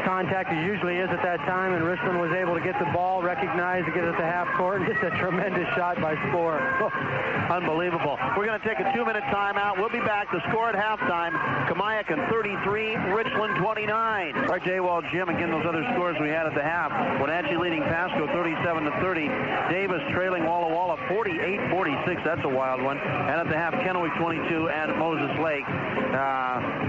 Speaker 2: contact as usually is at that time, and Richland was able to get the ball, recognized to get it at the half court, and just a tremendous shot by Spohr.
Speaker 1: Unbelievable. We're going to take a 2-minute timeout. We'll be back. The score at halftime, Kamiakin 33, Richland 29. R.J. Wall, Jim, again, those other scores we had at the half. Wenatchee leading Pasco 37-30. Davis trailing Walla Walla 48-46. That's a wild one. And at the half, Kennewick 22 and Moses Lake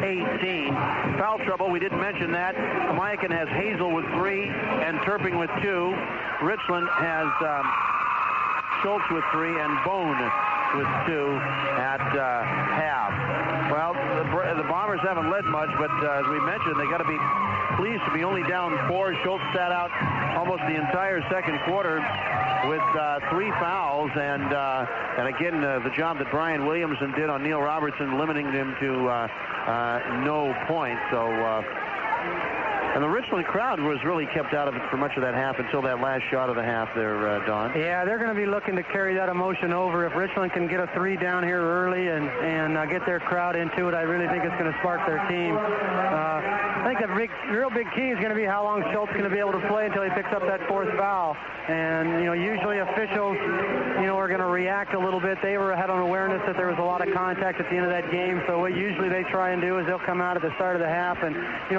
Speaker 1: 18. Foul trouble, we didn't mention that. Kamiakin has Hazel with 3 and Turping with 2. Richland has Schultz with 3 and Bone with 2 at half. Well, the Bombers haven't led much, but as we mentioned, they got to be pleased to be only down 4. Schultz sat out almost the entire second quarter with 3 fouls, and again, the job that Brian Williamson did on Neil Robertson, limiting him to no points. So. And the Richland crowd was really kept out of it for much of that half until that last shot of the half there, Don.
Speaker 2: Yeah, they're going to be looking to carry that emotion over. If Richland can get a 3 down here early and get their crowd into it, I really think it's going to spark their team. I think the real big key is going to be how long Schultz is going to be able to play until he picks up that 4th foul. And, usually officials, are going to react a little bit. They had an awareness that there was a lot of contact at the end of that game. So what usually they try and do is they'll come out at the start of the half and,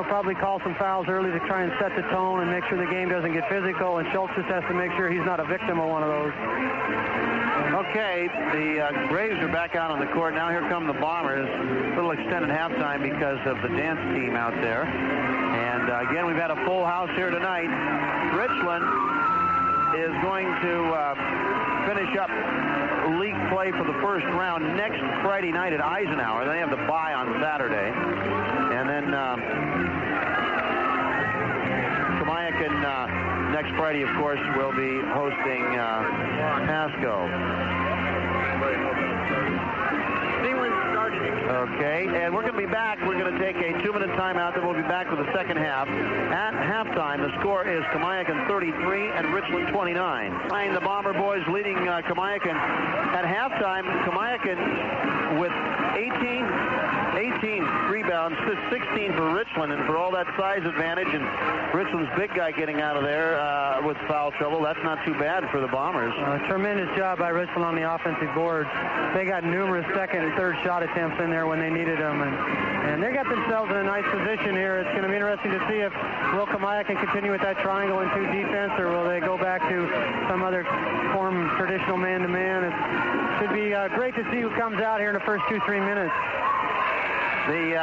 Speaker 2: probably call some fouls early to try and set the tone and make sure the game doesn't get physical. And Schultz just has to make sure he's not a victim of one of those.
Speaker 1: Okay, the Braves are back out on the court. Now here come the Bombers. A little extended halftime because of the dance team out there. And again, we've had a full house here tonight. Richland is going to finish up league play for the first round next Friday night at Eisenhower. They have the bye on Saturday. And then Kamiakin next Friday, of course, will be hosting Pasco. Okay, and we're going to be back. We're going to take a 2-minute timeout, then we'll be back with the second half. At halftime, the score is Kamiakin 33 and Richland 29. The Bomber boys leading Kamiakin. At halftime, Kamiakin with 18 rebounds, 16 for Richland, and for all that size advantage, and Richland's big guy getting out of there with foul trouble, that's not too bad for the Bombers.
Speaker 2: Tremendous job by Richland on the offensive boards. They got numerous second and third shot attempts in there when they needed them, and they got themselves in a nice position here. It's going to be interesting to see if will Kamiakin continue with that triangle and 2 defense, or will they go back to some other form of traditional man-to-man. It should be great to see who comes out here in the first 2-3 minutes.
Speaker 1: The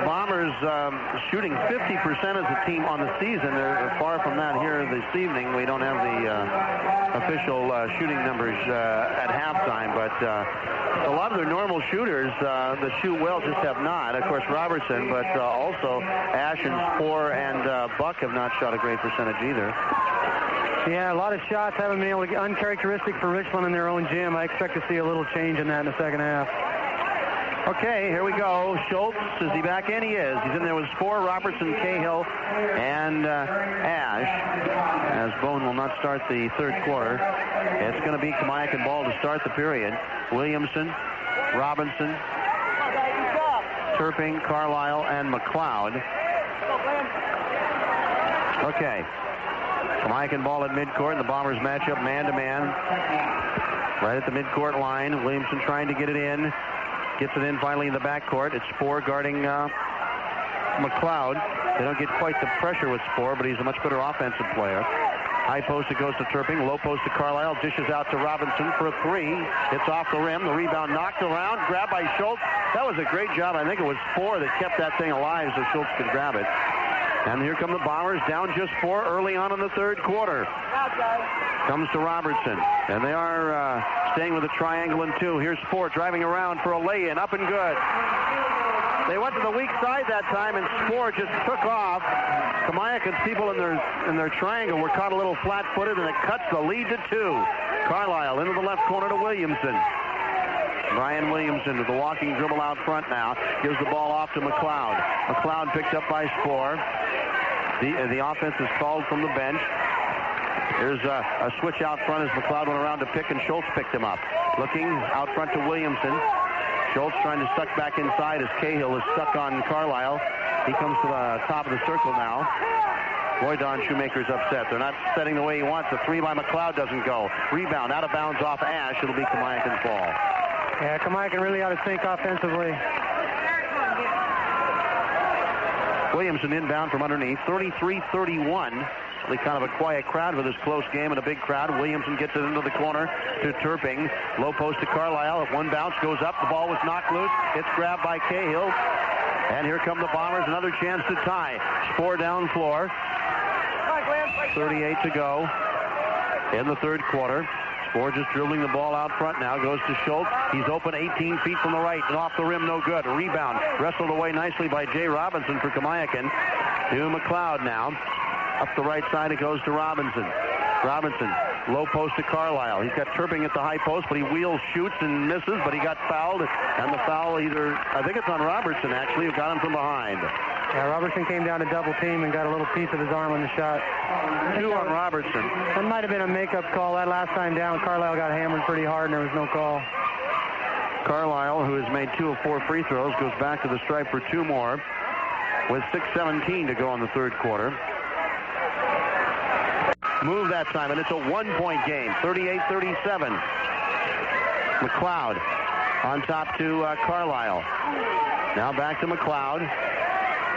Speaker 1: Bombers shooting 50% as a team on the season. They're far from that here this evening. We don't have the official shooting numbers at halftime, but A lot of their normal shooters that shoot well just have not. Of course, Robertson, but also Ash and Spoor and Buck have not shot a great percentage either.
Speaker 2: Yeah, a lot of shots haven't been able to get uncharacteristic for Richland in their own gym. I expect to see a little change in that in the second half.
Speaker 1: Okay, here we go. Schultz, is he back in? He is. He's in there with Spoor, Robertson, Cahill, and Ash. As Bone will not start the third quarter. It's going to be Kamiakin ball to start the period. Williamson, Robinson, Turping, Carlisle, and McLeod. Okay. Kamiakin ball at midcourt, and the Bombers match up man-to-man. Right at the midcourt line. Williamson trying to get it in. Gets it in finally in the backcourt. It's Spoor guarding McLeod. They don't get quite the pressure with Spoor, but he's a much better offensive player. High post, it goes to Turping. Low post to Carlisle. Dishes out to Robinson for a three. It's off the rim. The rebound knocked around. Grabbed by Schultz. That was a great job. I think it was Spoor that kept that thing alive so Schultz could grab it. And here come the Bombers, down just 4 early on in the third quarter. Comes to Robertson. And they are staying with a triangle in 2. Here's Spoor driving around for a lay-in. Up and good. They went to the weak side that time, and Spoor just took off. Kamiakin's people in their triangle were caught a little flat-footed, and it cuts the lead to 2. Carlisle into the left corner to Williamson. Brian Williamson with the walking dribble out front now. Gives the ball off to McLeod. McLeod picked up by Spoor. The offense is called from the bench. There's a switch out front as McLeod went around to pick, and Schultz picked him up. Looking out front to Williamson. Schultz trying to suck back inside as Cahill is stuck on Carlisle. He comes to the top of the circle now. Boy, Don Shoemaker's upset. They're not setting the way he wants. The three by McLeod doesn't go. Rebound out of bounds off Ash. It'll be Kamiakin's ball.
Speaker 2: Yeah, Kamiakin really ought to think offensively.
Speaker 1: Williamson inbound from underneath. 33-31. Really kind of a quiet crowd with this close game and a big crowd. Williamson gets it into the corner to Turping. Low post to Carlisle. One bounce goes up. The ball was knocked loose. It's grabbed by Cahill. And here come the Bombers. Another chance to tie. Spoor down floor. 38 to go in the third quarter. Spoor just dribbling the ball out front now. Goes to Schultz. He's open 18 feet from the right. And off the rim, no good. Rebound. Wrestled away nicely by Jay Robinson for Kamiakin. To McLeod now. Up the right side, it goes to Robinson. Robinson, low post to Carlisle. He's got Turping at the high post, but he wheels, shoots, and misses, but he got fouled. And the foul I think it's on Robertson, actually, who got him from behind.
Speaker 2: Yeah, Robertson came down to double team and got a little piece of his arm on the shot.
Speaker 1: 2 on Robertson.
Speaker 2: That might have been a makeup call. That last time down, Carlisle got hammered pretty hard, and there was no call.
Speaker 1: Carlisle, who has made 2 of 4 free throws, goes back to the stripe for 2 more with 6:17 to go in the third quarter. Move that time, and it's a 1-point game, 38-37. McLeod on top to Carlisle. Now back to McLeod.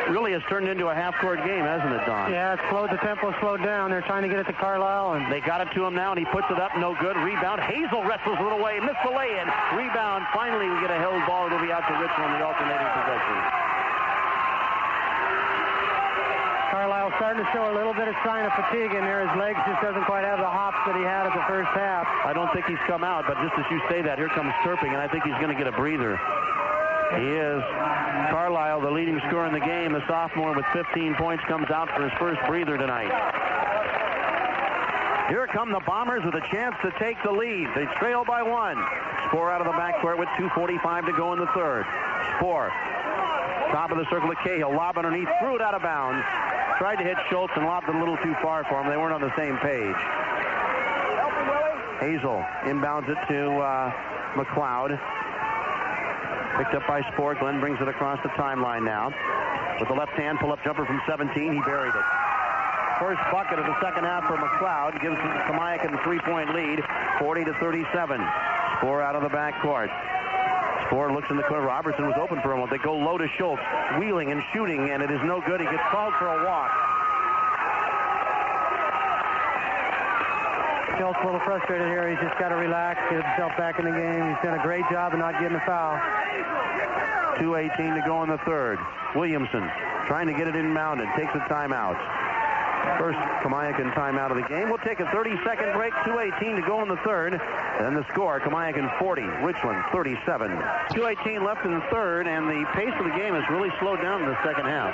Speaker 1: Really has turned into a half-court game, hasn't it, Don?
Speaker 2: Yeah, it's slowed. The tempo slowed down. They're trying to get it to Carlisle. And
Speaker 1: they got it to him now, and he puts it up. No good. Rebound. Hazel wrestles it away. Missed the lay-in. Rebound. Finally, we get a held ball. It'll be out to Richland, the alternating possession.
Speaker 2: Carlisle starting to show a little bit of sign of fatigue in there. His legs just doesn't quite have the hops that he had at the first half.
Speaker 1: I don't think he's come out, but just as you say that, here comes Turping, and I think he's going to get a breather. He is. Carlisle, the leading scorer in the game, the sophomore with 15 points, comes out for his first breather tonight. Here come the Bombers with a chance to take the lead. They trail by 1. Spoor out of the backcourt with 2:45 to go in the third. Spoor, top of the circle to Cahill. Lob underneath, threw it out of bounds. Tried to hit Schultz and lobbed it a little too far for him. They weren't on the same page. Hazel inbounds it to McLeod. Picked up by Spoor. Glenn brings it across the timeline now. With the left hand, pull-up jumper from 17. He buried it. First bucket of the second half for McLeod gives Kamiakin a 3-point lead, 40-37. Spoor out of the backcourt. Spoor looks in the corner. Robertson was open for him. They go low to Schultz, wheeling and shooting, and it is no good. He gets called for a walk.
Speaker 2: Schultz a little frustrated here. He's just got to relax, get himself back in the game. He's done a great job of not getting a foul.
Speaker 1: 2:18 to go in the third. Williamson trying to get it inbounded. Takes a timeout. First Kamiakin timeout of the game. We'll take a 30-second break. 2:18 to go in the third. And the score, Kamiakin 40, Richland 37. 2:18 left in the third, and the pace of the game has really slowed down in the second half.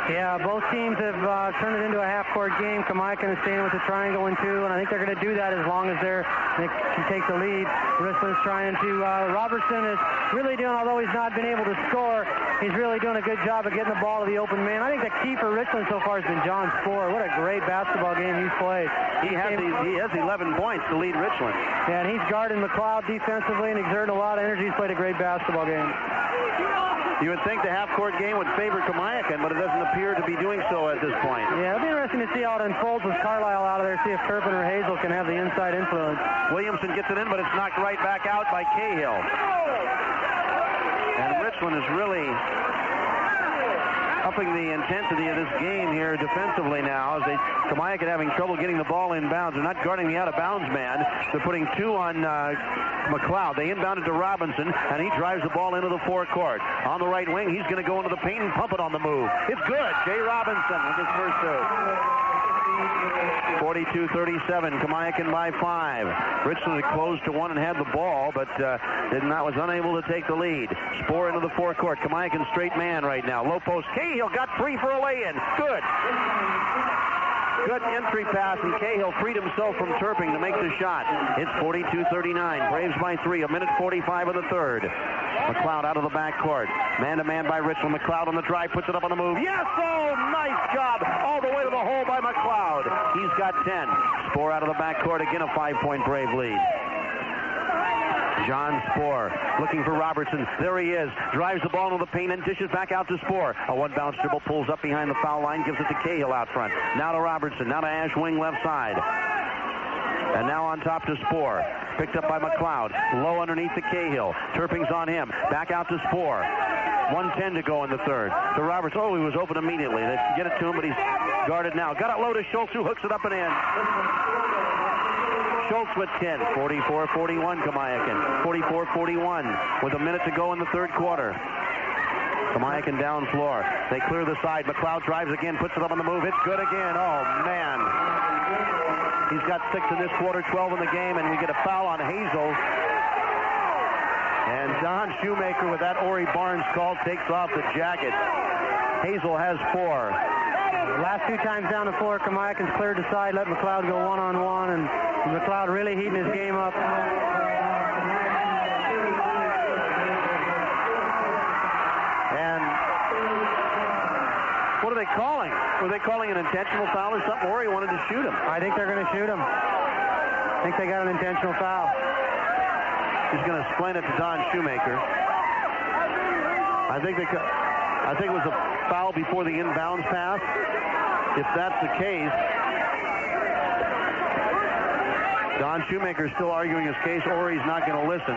Speaker 2: Yeah, both teams have turned it into a half-court game. Kamiakin is staying with the triangle in two, and I think they're going to do that as long as they can take the lead. Richland's trying to. Robertson is really doing, although he's not been able to score, he's really doing a good job of getting the ball to the open man. I think the key for Richland so far has been John Spohr. What a great basketball game he's played.
Speaker 1: He has 11 points to lead Richland.
Speaker 2: Yeah, and he's guarding McLeod defensively and exerting a lot of energy. He's played a great basketball game.
Speaker 1: You would think the half-court game would favor Kamiakin, but it doesn't appear to be doing so at this point.
Speaker 2: Yeah, it'll be interesting to see how it unfolds with Carlisle out of there, see if Turpin or Hazel can have the inside influence.
Speaker 1: Williamson gets it in, but it's knocked right back out by Cahill. And Richland is really upping the intensity of this game here defensively now, as Kamiakin having trouble getting the ball inbounds. They're not guarding the out-of-bounds man. They're putting two on McLeod. They inbound it to Robinson, and he drives the ball into the forecourt. On the right wing, he's going to go into the paint and pump it on the move. It's good. Jay Robinson with his first two. 42-37, Kamiakin by 5. Richland had closed to one and had the ball, but was unable to take the lead. Spohr into the forecourt. Kamiakin straight man right now. Low post. Cahill got free for a lay-in. Good. Good entry pass, and Cahill freed himself from Turpin to make the shot. It's 42-39. Braves by 3. 1:45 of the third. McLeod out of the backcourt. Man-to-man by Richland. McLeod on the drive, puts it up on the move. Yes! Oh, nice job. All the way to the hole by McLeod. He's got 10. Spohr out of the backcourt. Again, a 5-point Brave lead. John Spohr looking for Robertson. There he is. Drives the ball into the paint and dishes back out to Spohr. A one-bounce dribble, pulls up behind the foul line, gives it to Cahill out front. Now to Robertson. Now to Ash wing left side. And now on top to Spohr. Picked up by McLeod. Low underneath to Cahill. Turpin's on him. Back out to Spohr. 1:10 to go in the third. To Roberts. Oh, he was open immediately. They get it to him, but he's guarded now. Got it low to Schultz, who hooks it up and in. Schultz with 10. 44-41 Kamiakin. 44-41 with a minute to go in the third quarter. Kamiakin down floor. They clear the side. McLeod drives again, puts it up on the move. It's good again. Oh, man. He's got 6 in this quarter, 12 in the game, and we get a foul on Hazel. And Don Shoemaker, with that Ori Barnes call, takes off the jacket. Hazel has 4.
Speaker 2: The last 2 times down the floor, Kamiakin's cleared the side, let McLeod go one-on-one, and McLeod really heating his game up.
Speaker 1: And what are they calling? Were they calling an intentional foul or something? Ori wanted to shoot him.
Speaker 2: I think they're going to shoot him. I think they got an intentional foul.
Speaker 1: He's going to explain it to Don Shoemaker. I think it was a foul before the inbounds pass. If that's the case, Don Shoemaker is still arguing his case. Ori's not going to listen.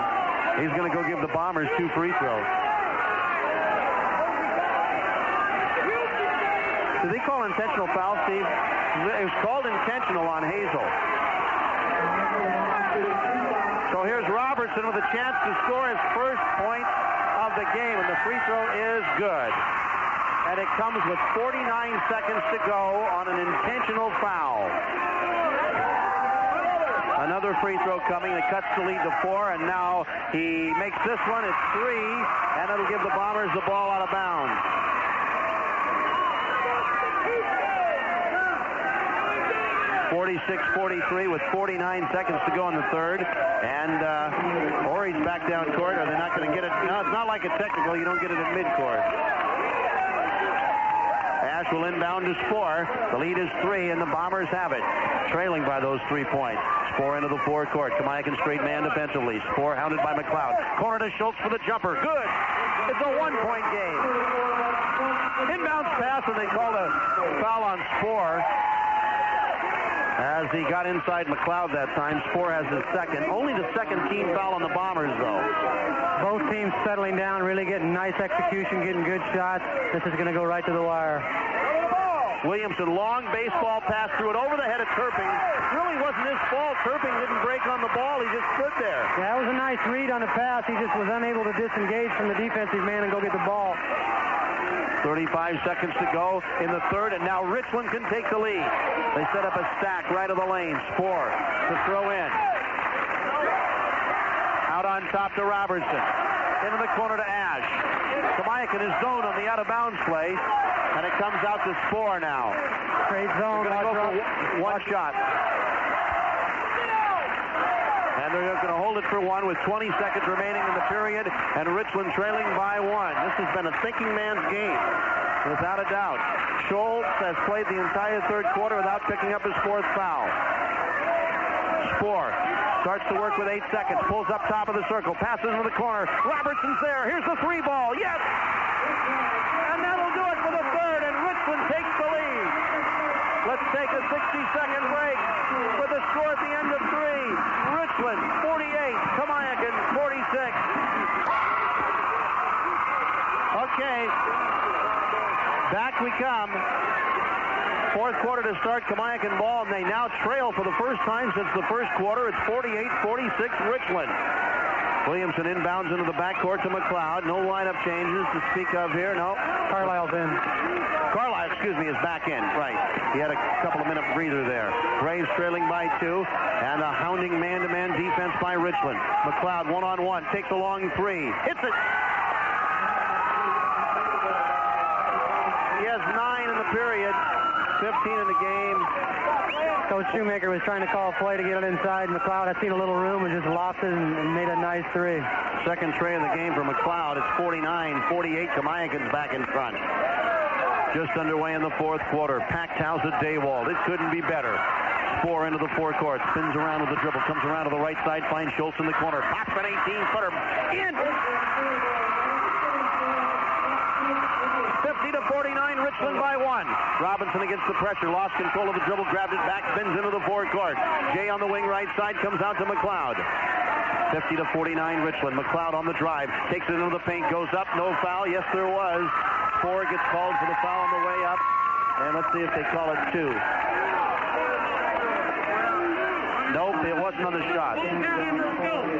Speaker 1: He's going to go give the Bombers 2 free throws. Did they call intentional foul, Steve? It was called intentional on Hazel. So here's Robertson with a chance to score his first point of the game, and the free throw is good. And it comes with 49 seconds to go on an intentional foul. Another free throw coming. It cuts the lead to 4, and now he makes this one. It's 3, and it'll give the Bombers the ball out of bounds. 46-43 with 49 seconds to go in the third. And Ori's back down court. Are they not going to get it? No, it's not like a technical. You don't get it at midcourt. Ash will inbound to Spohr. The lead is 3, and the Bombers have it. Trailing by those 3 points. Spohr into the forecourt. Kamiakin straight man defensively. Spohr hounded by McLeod. Corner to Schultz for the jumper. Good. It's a 1-point game. Inbounds pass, and they called a foul on Spohr as he got inside McLeod that time. Spohr has his second. Only the second team foul on the Bombers, though.
Speaker 2: Both teams settling down, really getting nice execution, getting good shots. This is going to go right to the wire.
Speaker 1: Williamson, long baseball pass through it over the head of Turpin. Really wasn't his fault. Turpin didn't break on the ball. He just stood there.
Speaker 2: Yeah, that was a nice read on the pass. He just was unable to disengage from the defensive man and go get the ball.
Speaker 1: 35 seconds to go in the third, and now Richland can take the lead. They set up a stack right of the lane. Spoor to throw in. Out on top to Robertson. Into the corner to Ash. Kamiakin is zoned on the out-of-bounds play, and it comes out to Spoor now.
Speaker 2: Great zone.
Speaker 1: They're going to go for one shot. And they're going to hold it for one with 20 seconds remaining in the period, and Richland trailing by one. This has been a thinking man's game, without a doubt. Schultz has played the entire third quarter without picking up his fourth foul. Spoor starts to work with 8 seconds, pulls up top of the circle, passes into the corner. Robertson's there. Here's the three ball. Yes! And that'll do it for the third, and Richland takes the lead. Let's take a 60-second break with the score at the end of three. Richland 48, Kamiakin 46. Okay, back we come. Fourth quarter to start, Kamiakin ball, and they now trail for the first time since the first quarter. It's 48-46 Richland. Williamson inbounds into the backcourt to McLeod. No lineup changes to speak of here. No.
Speaker 2: Carlisle's in.
Speaker 1: Carlisle, is back in. Right. He had a couple of minute breather there. Graves trailing by 2, and a hounding man-to-man defense by Richland. McLeod one-on-one, takes a long three. Hits it. He has 9 in the period. 15 in the game.
Speaker 2: Coach Shoemaker was trying to call a play to get it inside. McLeod had seen a little room and just lofted and made a nice three.
Speaker 1: Second tray of the game for McLeod. It's 49-48. Kamiakin's back in front. Just underway in the fourth quarter. Packed house at Daywald. It couldn't be better. Spoor into the forecourt. Spins around with the dribble. Comes around to the right side. Finds Schultz in the corner. Pops an 18-footer. In! 50-49, Richland by 1. Robinson against the pressure, lost control of the dribble, grabbed it back, spins into the forecourt. Jay on the wing right side, comes out to McLeod. 50-49, Richland. McLeod on the drive, takes it into the paint, goes up, no foul. Yes, there was. Spoor gets called for the foul on the way up, and let's see if they call it 2. Nope, it wasn't on the shot.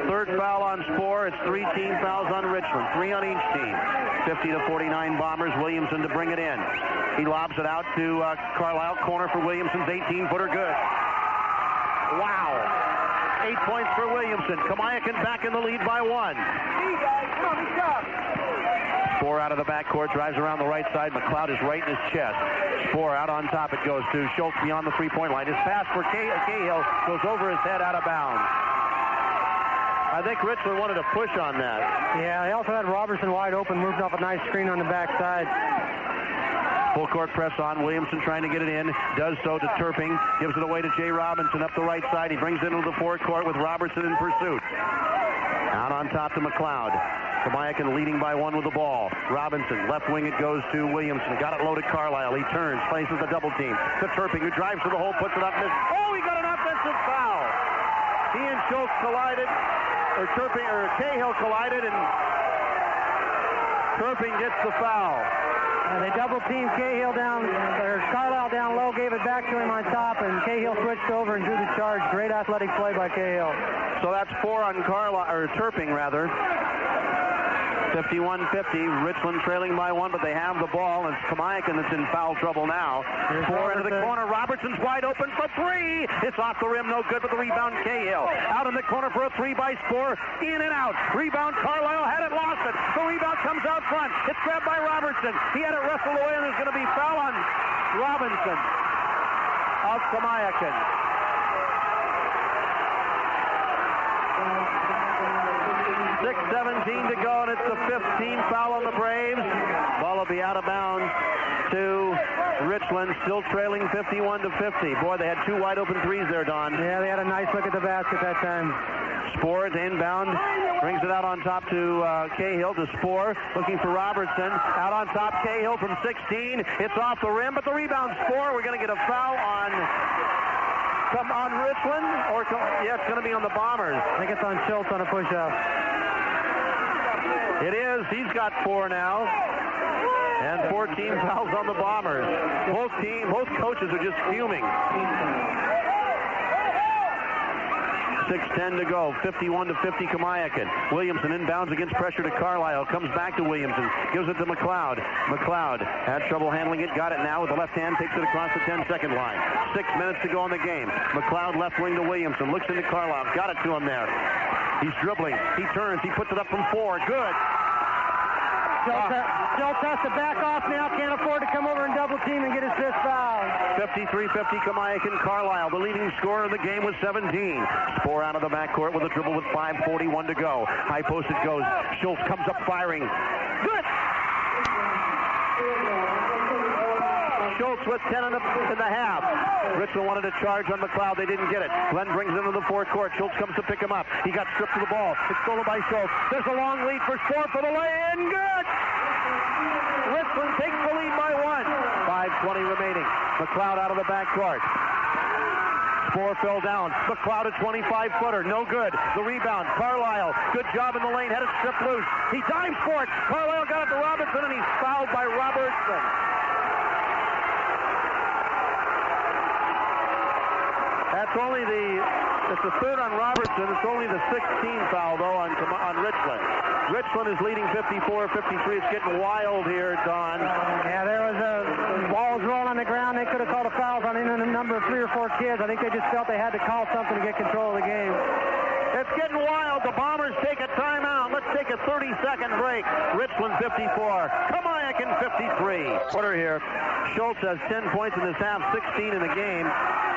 Speaker 1: Third foul on Spoor. It's 3 team fouls on Richland, 3 on each team. 50-49 Bombers. Williamson to bring it in. He lobs it out to Carlisle. Corner for Williamson's 18-footer. Good. Wow. 8 points for Williamson. Kamiakin back in the lead by 1. Spoor out of the backcourt, drives around the right side. McLeod is right in his chest. Spoor out on top. It goes to Schultz beyond the three-point line. His pass for Cahill goes over his head out of bounds. I think Richland wanted to push on that.
Speaker 2: Yeah, they also had Robertson wide open, moved off a nice screen on the backside.
Speaker 1: Full court press on. Williamson trying to get it in. Does so to Turping. Gives it away to Jay Robinson up the right side. He brings it into the forecourt with Robertson in pursuit. Out on top to McLeod. Kamiakin leading by 1 with the ball. Robinson, left wing it goes to Williamson. Got it low to Carlisle. He turns, places the double team. To Turping, who drives to the hole, puts it up. Oh, he got an offensive foul. He and Schultz collided. Cahill collided, and Turping gets the foul.
Speaker 2: They double teamed Cahill down, or Carlisle down low, gave it back to him on top, and Cahill switched over and drew the charge. Great athletic play by Cahill.
Speaker 1: So that's 4 on Turping rather. 51-50, Richland trailing by 1, but they have the ball, and it's Kamiakin that's in foul trouble now. Spoor into the corner, Robertson's wide open for 3. It's off the rim, no good, but the rebound Cahill. Out in the corner for a 3 by Spoor, in and out. Rebound Carlisle, had it, lost it. The rebound comes out front. It's grabbed by Robertson. He had it wrestled away, and there's going to be foul on Robinson of Kamiakin. 6:17 to go, and it's the 15th foul on the Braves. Ball will be out of bounds to Richland, still trailing 51-50. Boy, they had 2 wide open threes there, Don.
Speaker 2: Yeah, they had a nice look at the basket that time.
Speaker 1: Spoor to inbound, brings it out on top to Cahill, to Spoor, looking for Robertson. Out on top, Cahill from 16. It's off the rim, but the rebound Spoor. We're going to get a foul on Richland, or yeah, it's going to be on the Bombers.
Speaker 2: I think it's on Schultz on a push-out.
Speaker 1: It is. He's got 4 now. And 14 fouls on the Bombers. Both coaches are just fuming. 6:10 to go. 51-50 Kamiakin. Williamson inbounds against pressure to Carlisle. Comes back to Williamson. Gives it to McLeod. McLeod had trouble handling it. Got it now with the left hand. Takes it across the 10-second line. 6 minutes to go in the game. McLeod left wing to Williamson. Looks into Carlisle. Got it to him there. He's dribbling. He turns. He puts it up from 4. Good.
Speaker 2: Schultz has to back off now. Can't afford to come over and double team and get his fifth foul.
Speaker 1: 53-50 Kamiakin. Carlisle, the leading scorer of the game, with 17. Spoor out of the backcourt with a dribble with 5:41 to go. High post it goes. Schultz comes up firing. Good. Schultz with 10 in the half. Richland wanted to charge on McLeod. They didn't get it. Glenn brings him to the forecourt. Schultz comes to pick him up. He got stripped of the ball. It's stolen by Schultz. There's a long lead for Spoor for the lay-in. Good! Richland takes the lead by 1. 5:20 remaining. McLeod out of the backcourt. Spoor fell down. McLeod a 25-footer. No good. The rebound. Carlisle. Good job in the lane. Had it stripped loose. He dives for it. Carlisle got it to Robinson, and he's fouled by Robertson. It's the third on Robertson. It's only the 16th foul, though, on Richland. Richland is leading 54-53. It's getting wild here, Don.
Speaker 2: Yeah, there was the ball was rolling on the ground. They could have called a foul on a number of 3 or 4 kids. I think they just felt they had to call something to get control of the game.
Speaker 1: It's getting wild. The Bombers take a timeout. Let's take a 30-second break. Richland 54. Kamiakin 53. Quarter here. Schultz has 10 points in this half, 16 in the game.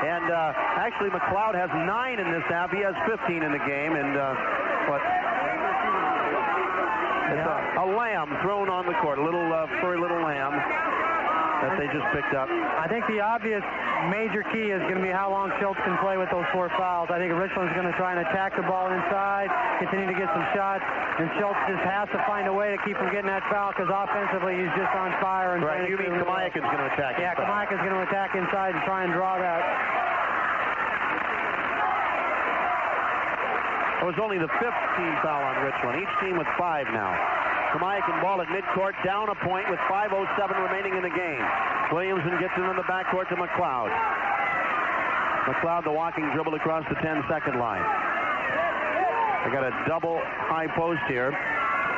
Speaker 1: And actually, McLeod has 9 in this half. He has 15 in the game. And it's a lamb thrown on the court. A little furry little lamb that they just picked up.
Speaker 2: I think the obvious major key is going to be how long Schultz can play with those 4 fouls. I think Richland's going to try and attack the ball inside, continue to get some shots, and Schultz just has to find a way to keep from getting that foul because offensively he's just on fire. And
Speaker 1: right, you mean Kamiakin's going to attack?
Speaker 2: Yeah, Kamiakin's going to attack inside and try and draw that.
Speaker 1: It was only the 15th foul on Richland. Each team with 5 now. Kamiakin ball at midcourt, down a point with 5:07 remaining in the game. Williamson gets it on the backcourt to McLeod. McLeod, the walking dribble across the 10-second line. They got a double high post here.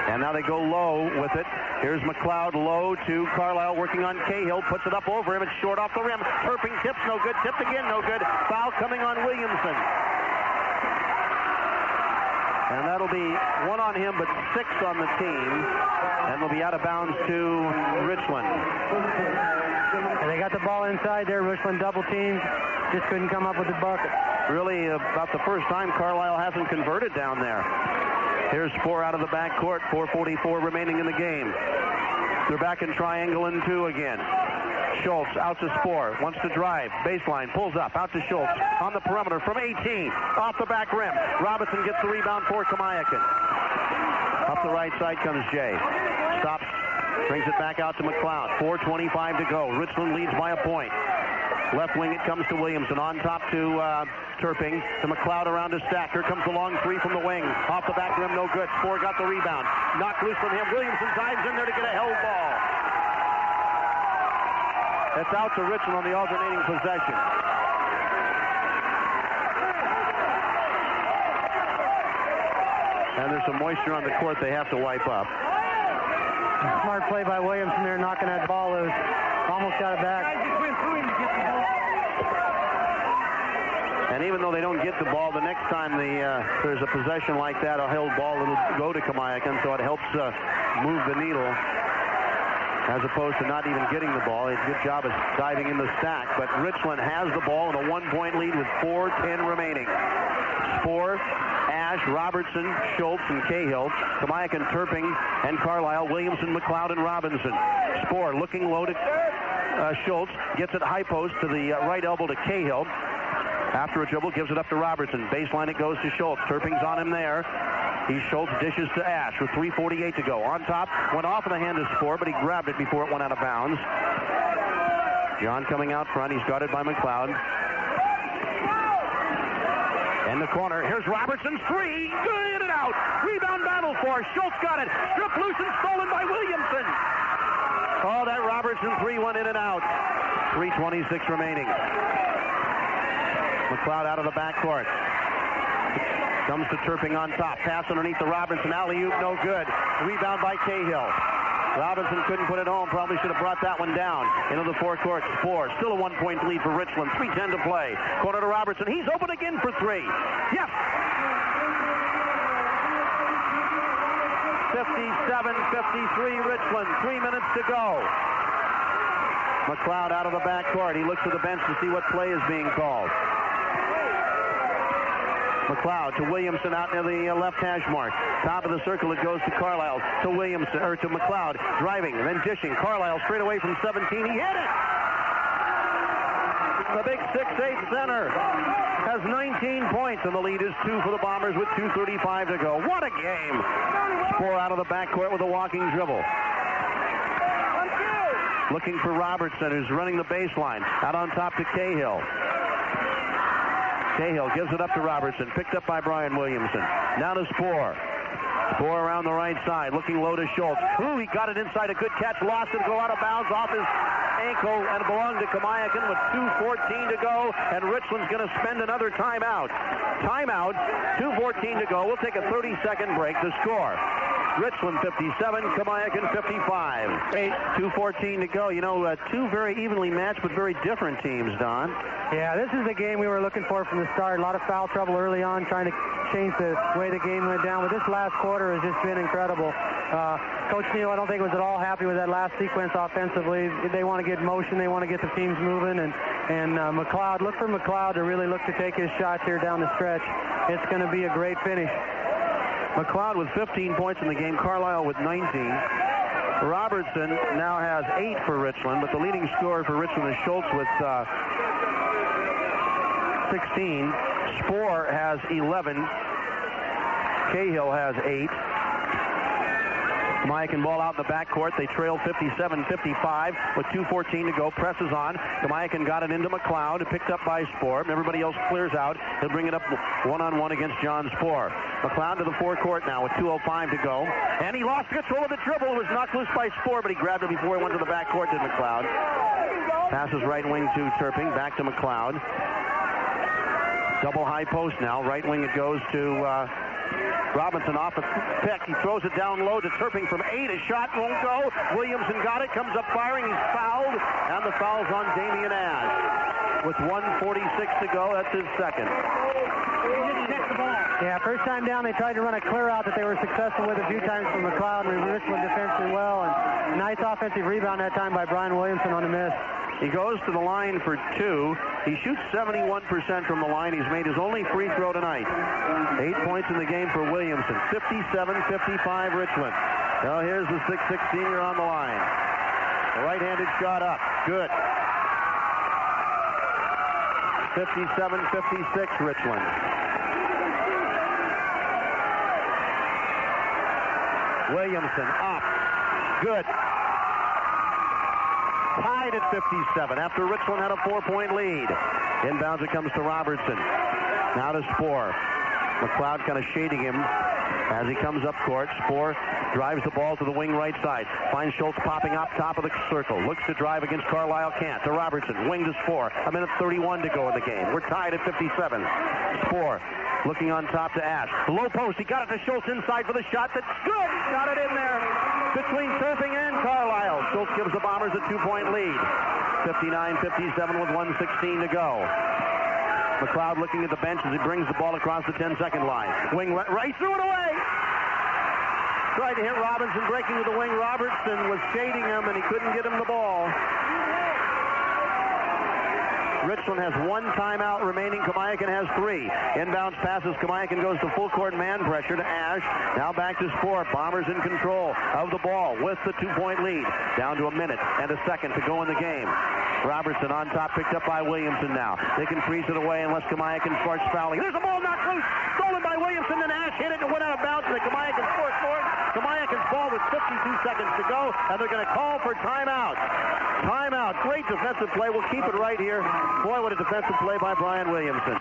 Speaker 1: And now they go low with it. Here's McLeod low to Carlisle working on Cahill. Puts it up over him. It's short off the rim. Turping tips, no good. Tipped again, no good. Foul coming on Williamson. And that'll be 1 on him, but 6 on the team. And they'll be out of bounds to Richland.
Speaker 2: And they got the ball inside there. Richland double teamed. Just couldn't come up with the bucket.
Speaker 1: Really about the first time Carlisle hasn't converted down there. Here's Spoor out of the backcourt. 4:44 remaining in the game. They're back in triangle and 2 again. Schultz out to Spoor. Wants to drive. Baseline. Pulls up. Out to Schultz. On the perimeter from 18. Off the back rim. Robinson gets the rebound for Kamiakin. Up the right side comes Jay. Stops. Brings it back out to McLeod. 4:25 to go. Richland leads by a point. Left wing it comes to Williamson. On top to Turping. To McLeod around his stack. Here comes the long 3 from the wing. Off the back rim. No good. Spoor got the rebound. Knocked loose from him. Williamson dives in there to get a held ball. It's out to Richland on the alternating possession. And there's some moisture on the court they have to wipe up.
Speaker 2: Smart play by Williamson there, knocking that ball loose. Almost got it back.
Speaker 1: And even though they don't get the ball, the next time there's a possession like that, a held ball, it'll go to Kamiakin, so it helps move the needle. As opposed to not even getting the ball. It's a good job of diving in the stack. But Richland has the ball in a 1-point lead with 4:10 remaining. Spoor, Ash, Robertson, Schultz, and Cahill. Kamiakin, Turping, and Carlisle. Williamson, McLeod, and Robinson. Spoor looking low to Schultz. Gets it high post to the right elbow to Cahill. After a dribble, gives it up to Robertson. Baseline, it goes to Schultz. Turping's on him there. Schultz dishes to Ash with 3:48 to go. On top, went off in the hand of Spoor, but he grabbed it before it went out of bounds. John coming out front. He's guarded by McLeod. In the corner, here's Robertson's 3. Good, in and out. Rebound battle for Schultz. Got it. Stripped loose and stolen by Williamson. Oh, that Robertson 3 went in and out. 3:26 remaining. McLeod out of the backcourt. Comes to Turping on top. Pass underneath the Robinson. Alley-oop, no good. Rebound by Cahill. Robinson couldn't put it home. Probably should have brought that one down. Into the forecourt. Spoor. Still a 1-point lead for Richland. 3:10 to play. Corner to Robertson. He's open again for three. Yes! 57-53 Richland. 3 minutes to go. McLeod out of the backcourt. He looks to the bench to see what play is being called. McLeod to Williamson out near the left hash mark. Top of the circle, it goes to Carlisle. To Williamson, or to McLeod. Driving, then dishing. Carlisle straight away from 17. He hit it! The big 6'8 center has 19 points, and the lead is 2 for the Bombers with 2:35 to go. What a game! Spoor out of the backcourt with a walking dribble. Looking for Robertson, who's running the baseline. Out on top to Cahill. Cahill gives it up to Robertson. Picked up by Brian Williamson. Now to Spoor. Spoor around the right side. Looking low to Schultz. Ooh, he got it inside. A good catch. Lost it. Go out of bounds off his ankle and belonged to Kamiakin with 2:14 to go. And Richland's going to spend another timeout. Timeout. 2:14 to go. We'll take a 30-second break to score. Richland 57, Kamiakin 55. 2:14 to go. You know, two very evenly matched but very different teams, Don.
Speaker 2: Yeah, this is the game we were looking for from the start. A lot of foul trouble early on, trying to change the way the game went down. But this last quarter has just been incredible. Coach Neal, I don't think was at all happy with that last sequence offensively. They want to get motion. They want to get the teams moving. And McLeod, look for McLeod to really look to take his shots here down the stretch. It's going to be a great finish.
Speaker 1: McLeod with 15 points in the game. Carlisle with 19. Robertson now has 8 for Richland, but the leading scorer for Richland is Schultz with 16. Spoor has 11. Cahill has 8. Kamiakin ball out in the backcourt. They trail 57-55 with 2:14 to go. Presses on. Kamiakin got it into McLeod. Picked up by Spoor. Everybody else clears out. He'll bring it up one-on-one against John Spoor. McLeod to the forecourt now with 2:05 to go. And he lost control of the dribble. It was knocked loose by Spoor, but he grabbed it before he went to the backcourt, did McLeod. Passes right wing to Turping. Back to McLeod. Double high post now. Right wing it goes to Robinson off a pick. He throws it down low to Turping from 8. A shot won't go. Williamson got it. Comes up firing. He's fouled. And the foul's on Damian Ash. With 1:46 to go, that's his second.
Speaker 2: Yeah, first time down, they tried to run a clear out that they were successful with a few times from McLeod, and Richland defensively well. And nice offensive rebound that time by Brian Williamson on the miss.
Speaker 1: He goes to the line for 2. He shoots 71% from the line. He's made his only free throw tonight. 8 points in the game for Williamson. 57-55 Richland. Now here's the 6'6" senior on the line. The right-handed shot up. Good. 57-56 Richland. Williamson up. Good. Tied at 57 after Richland had a 4-point lead. Inbounds it comes to Robertson. Now to Spoor. McLeod kind of shading him as he comes up court. Spoor drives the ball to the wing right side. Finds Schultz popping up top of the circle. Looks to drive against Carlisle. Can't. To Robertson. Wing to Spoor. 1:31 to go in the game. We're tied at 57. Spoor looking on top to Ash. Low post. He got it to Schultz inside for the shot. That's good. Got it in there between Turping and Carlisle. Schultz gives the Bombers a 2-point lead. 59-57 with 1:16 to go. McLeod looking at the bench as he brings the ball across the 10-second line. Wing right, threw it away. Tried to hit Robinson, breaking with the wing. Robertson was shading him, and he couldn't get him the ball. Richland has 1 timeout remaining. Kamiakin has 3. Inbounds passes. Kamiakin goes to full court man pressure to Ash. Now back to Spoor. Bombers in control of the ball with the 2-point lead. Down to 1 minute and a second to go in the game. Robertson on top, picked up by Williamson now. They can freeze it away unless Kamiakin starts fouling. There's a ball knocked loose. Stolen by Williamson, and Ash hit it and went out of bounds. And Kamiakin's forced. Kamiakin's ball with 52 seconds to go, and they're going to call for timeout. Timeout. Great defensive play. We'll keep it right here. Boy, what a defensive play by Brian Williamson.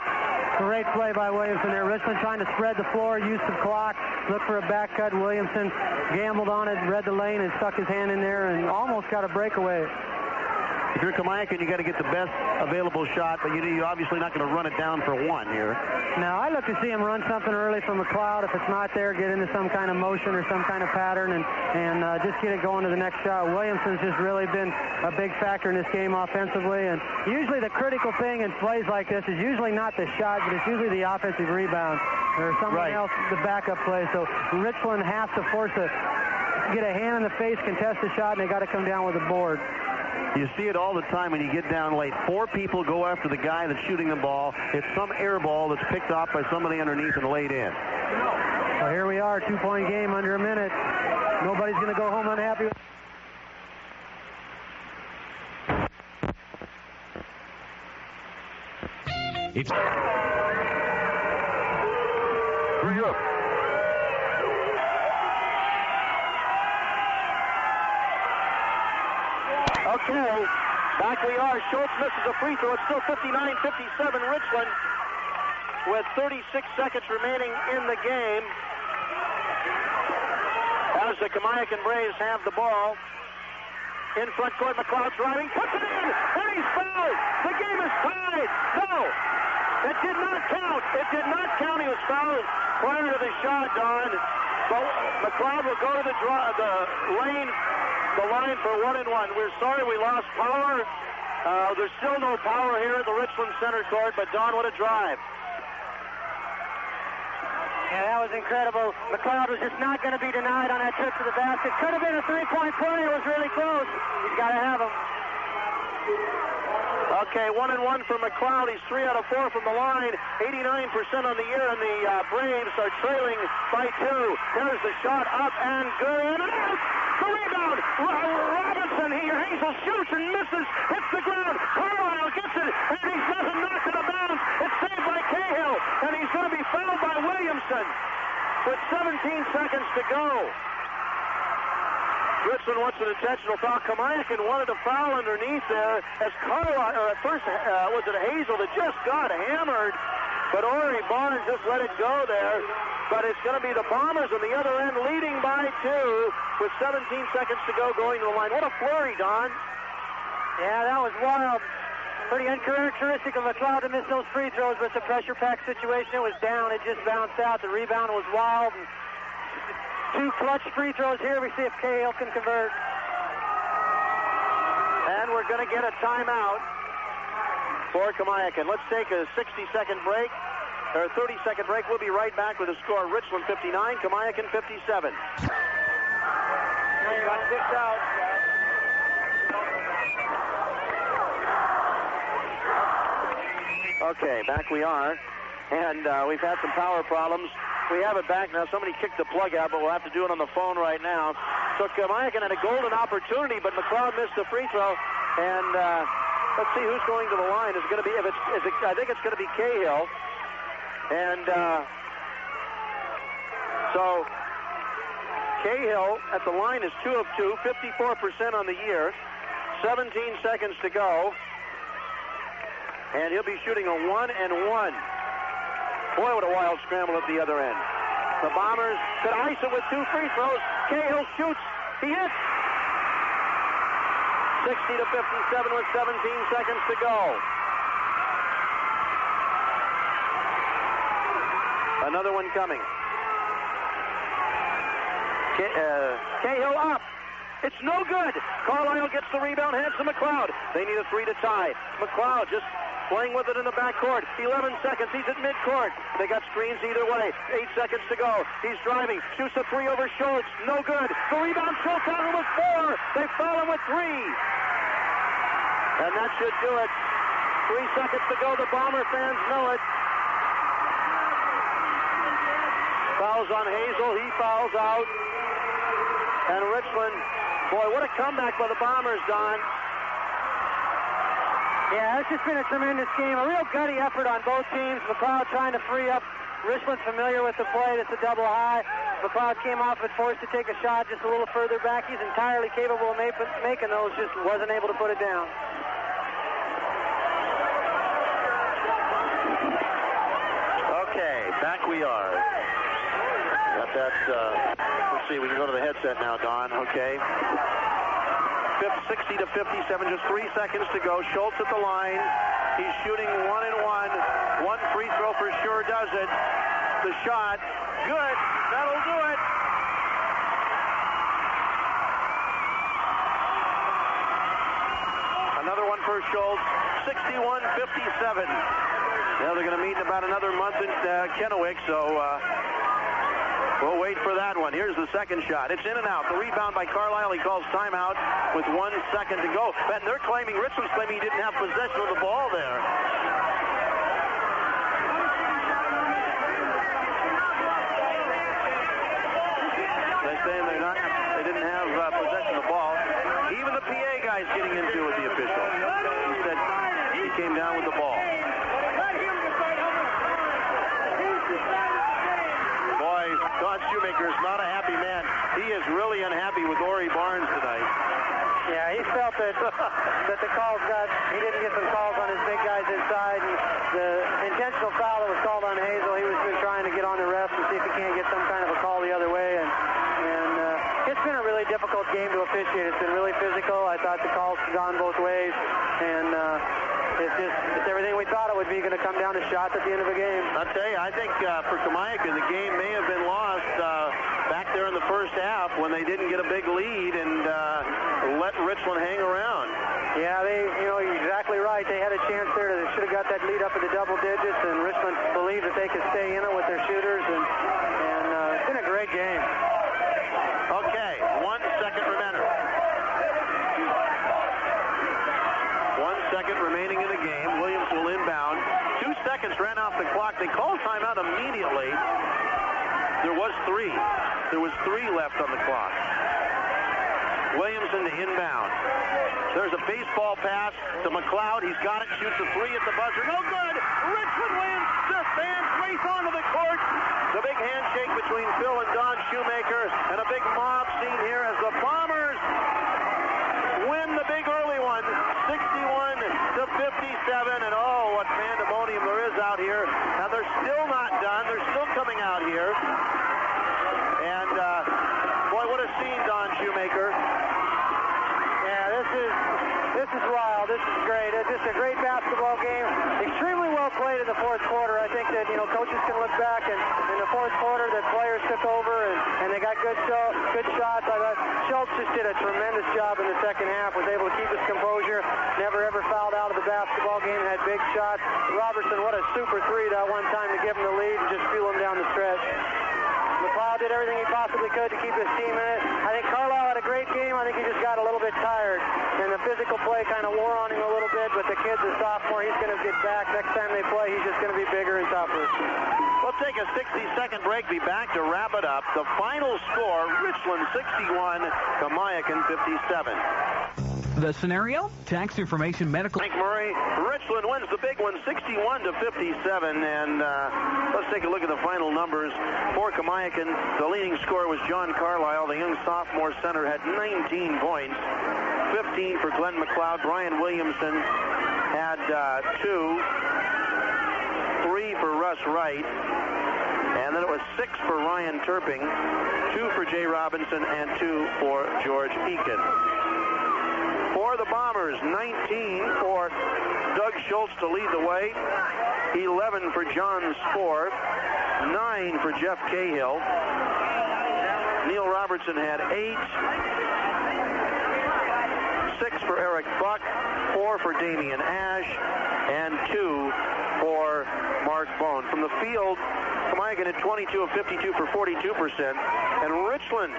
Speaker 2: Great play by Williamson there. Richland trying to spread the floor, use the clock, look for a back cut. Williamson gambled on it, read the lane, and stuck his hand in there and almost got a breakaway.
Speaker 1: if you're Kamiakin, you got to get the best available shot, but you're obviously not going to run it down for one here.
Speaker 2: Now, I look to see him run something early from McLeod. If it's not there, get into some kind of motion or some kind of pattern and just get it going to the next shot. Williamson's just really been a big factor in this game offensively, and usually the critical thing in plays like this is usually not the shot, but it's usually the offensive rebound or someone else, the backup play. So Richland has to get a hand in the face, contest the shot, and they got to come down with a board.
Speaker 1: You see it all the time when you get down late. 4 people go after the guy that's shooting the ball. It's some air ball that's picked off by somebody underneath and laid in.
Speaker 2: So here we are, 2-point game under a minute. Nobody's going to go home unhappy.
Speaker 3: It's
Speaker 1: Okay, back we are. Schultz misses a free throw. It's still 59-57 Richland with 36 seconds remaining in the game as the Kamiakin Braves have the ball. In front court, McLeod driving, puts it in, and he's fouled. The game is tied. No, it did not count. It did not count. He was fouled prior to the shot, Don. So McLeod will go to the line for 1 and 1. We're sorry we lost power. There's still no power here at the Richland center court, but Don, what a drive.
Speaker 2: Yeah, that was incredible. McLeod was just not going to be denied on that trip to the basket. Could have been a 3-point play. It was really close. He's got to have him.
Speaker 1: Okay, 1 and 1 for McLeod. He's 3 out of 4 from the line. 89% on the year, and the Braves are trailing by 2. There's the shot up and good. And out! The rebound! Robinson here. Hazel shoots and misses. Hits the ground. Carlisle gets it, and he's nothing knocked it out of bounds. It's saved by Cahill, and he's going to be fouled by Williamson with 17 seconds to go. Richland wants an intentional foul. Kamiakin wanted a foul underneath there as Carlisle, or at first, was it Hazel that just got hammered, but Ori Barnes just let it go there. But it's going to be the Bombers on the other end leading by 2 with 17 seconds to go going to the line. What a flurry, Don.
Speaker 2: Yeah, that was wild. Pretty uncharacteristic of McLeod to miss those free throws, but it's a pressure-packed situation. It was down. It just bounced out. The rebound was wild. And 2 clutch free throws here. We see if Cahill can convert.
Speaker 1: And we're going to get a timeout for Kamiakin. Let's take a 60-second break, or a 30-second break. We'll be right back with the score. Richland 59, Kamiakin 57.
Speaker 2: Got 6 out.
Speaker 1: Okay, back we are. And we've had some power problems. We have it back now. Somebody kicked the plug out, but we'll have to do it on the phone right now. So Kamiakin had a golden opportunity, but McLeod missed the free throw. And let's see who's going to the line. Is it going to be? I think it's going to be Cahill. And so Cahill at the line is 2 of 2, 54% on the year. 17 seconds to go. And he'll be shooting a 1 and 1. Boy, what a wild scramble at the other end. The Bombers could ice it with 2 free throws. Cahill shoots. He hits. 60 to 57 with 17 seconds to go. Another one coming. Cahill up. It's no good. Carlisle gets the rebound, hands to McLeod. They need a 3 to tie. McLeod just playing with it in the backcourt. 11 seconds. He's at midcourt. They got screens either way. 8 seconds to go. He's driving. Shoots a 3 over Schultz. No good. The rebound. Schultz out with 4. They foul him with 3. And that should do it. 3 seconds to go. The Bomber fans know it. Fouls on Hazel. He fouls out. And Richland, boy, what a comeback by the Bombers, Don.
Speaker 2: Yeah, it's just been a tremendous game. A real gutty effort on both teams. McLeod trying to free up. Richland familiar with the play. It's a double high. McLeod came off and forced to take a shot just a little further back. He's entirely capable of making those, just wasn't able to put it down.
Speaker 1: Okay, back we are. Got that, let's see, we can go to the headset now, Don, okay. 60 to 57, just 3 seconds to go. Schultz at the line. He's shooting 1 and 1. One free throw for sure does it. The shot, good. That'll do it. Another one for Schultz, 61-57. Now they're going to meet in about another month in Kennewick, so we'll wait for that one. Here's the second shot. It's in and out. The rebound by Carlisle. He calls timeout with 1 second to go. And they're claiming, Richland's claiming he didn't have possession of the ball there. They're saying they didn't have possession of the ball. Even the PA guy's getting into it with the official. He said he came down with the ball. Boy, Don Shoemaker is not a happy man. He is really unhappy with Ori Barnes tonight.
Speaker 2: Yeah, he felt that the calls he didn't get some calls on his big guys inside. And the intentional foul that was called on Hazel, he was been trying to get on the refs and see if he can't get some kind of a call the other way. And it's been a really difficult game to officiate. It's been really physical. I thought the calls gone both ways. And it's everything we thought it would be, going to come down to shots at the end of the game.
Speaker 1: I'll tell you, I think for Kamiakin, the game may have been lost back there in the first half when they didn't get a big lead and let Richland hang around.
Speaker 2: Yeah, you're exactly right. They had a chance there. They should have got that lead up in the double digits, and Richland believed that they could stay in it with their shooters, and it's been a great game.
Speaker 1: Okay, 1 second remaining. 1 second remaining in the game. Williams will inbound. 2 seconds ran off the clock. They called timeout immediately. There was 3. There was 3 left on the clock. Williamson to inbound. There's a baseball pass to McLeod. He's got it. Shoots a 3 at the buzzer. No good. Richland wins. The fans race onto the court. The big handshake between Phil and Don Shoemaker, and a big mob scene here as the Bombers win the big early one, 61 to 57. And oh, what pandemonium there is out here. Now they're still not done. They're still coming out here. And boy, what a scene, Don Shoemaker.
Speaker 2: Yeah, this is wild. This is great. It's just a great basketball game. Extremely well played in the fourth quarter. I think that coaches can look back and in the fourth quarter that players took over and they got good shots. I thought Schultz just did a tremendous job in the second half. Was able to keep his composure. Never ever fouled out of the basketball game. Had big shots. Robertson, what a super 3 that one time to give him the lead and just fuel him down the stretch. McLeod did everything he possibly could to keep his team in it. I think Carlisle had a great game. I think he just got a little bit tired. And the physical play kind of wore on him a little bit. But the kid's a sophomore. He's going to get back. Next time they play, he's just going to be bigger and tougher.
Speaker 1: We'll take a 60-second break. Be back to wrap it up. The final score, Richland 61, Kamiakin 57.
Speaker 3: The scenario? Tax information, medical.
Speaker 1: Frank Murray, Richland wins the big one, 61 to 57. And let's take a look at the final numbers. For Kamiakin, the leading scorer was John Carlisle. The young sophomore center had 19 points. 15 for Glenn McLeod. Brian Williamson had 2. 3 for Russ Wright. And then it was 6 for Ryan Turping, 2 for Jay Robinson, and 2 for George Eakin. For the Bombers, 19 for Doug Schultz to lead the way, 11 for John Spohr, 9 for Jeff Cahill. Neil Robertson had 8, 6 for Eric Buck, 4 for Damian Ash, and 2 for Mark Bone. From the field, Kamiakin had 22 of 52 for 42%, and Richland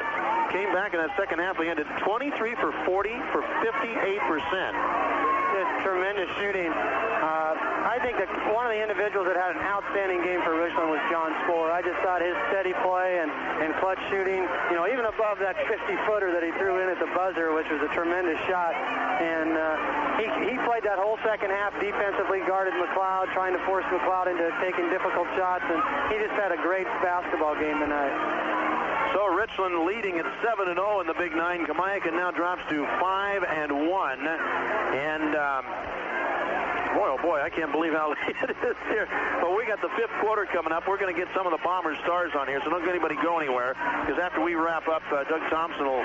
Speaker 1: came back in that second half. They ended 23 for 40 for 58%.
Speaker 2: Just tremendous shooting. I think that one of the individuals that had an outstanding game for Richland was John Spohr. I just thought his steady play and clutch shooting, even above that 50-footer that he threw in at the buzzer, which was a tremendous shot. And he played that whole second half defensively, guarded McLeod, trying to force McLeod into taking difficult shots, and he just had a great basketball game tonight.
Speaker 1: So Richland leading at 7-0 in the Big Nine. Kamiakin now drops to 5-1, and boy, oh boy, I can't believe how late it is here. But we got the fifth quarter coming up. We're going to get some of the Bombers stars on here, so don't let anybody go anywhere, because after we wrap up, Doug Thompson will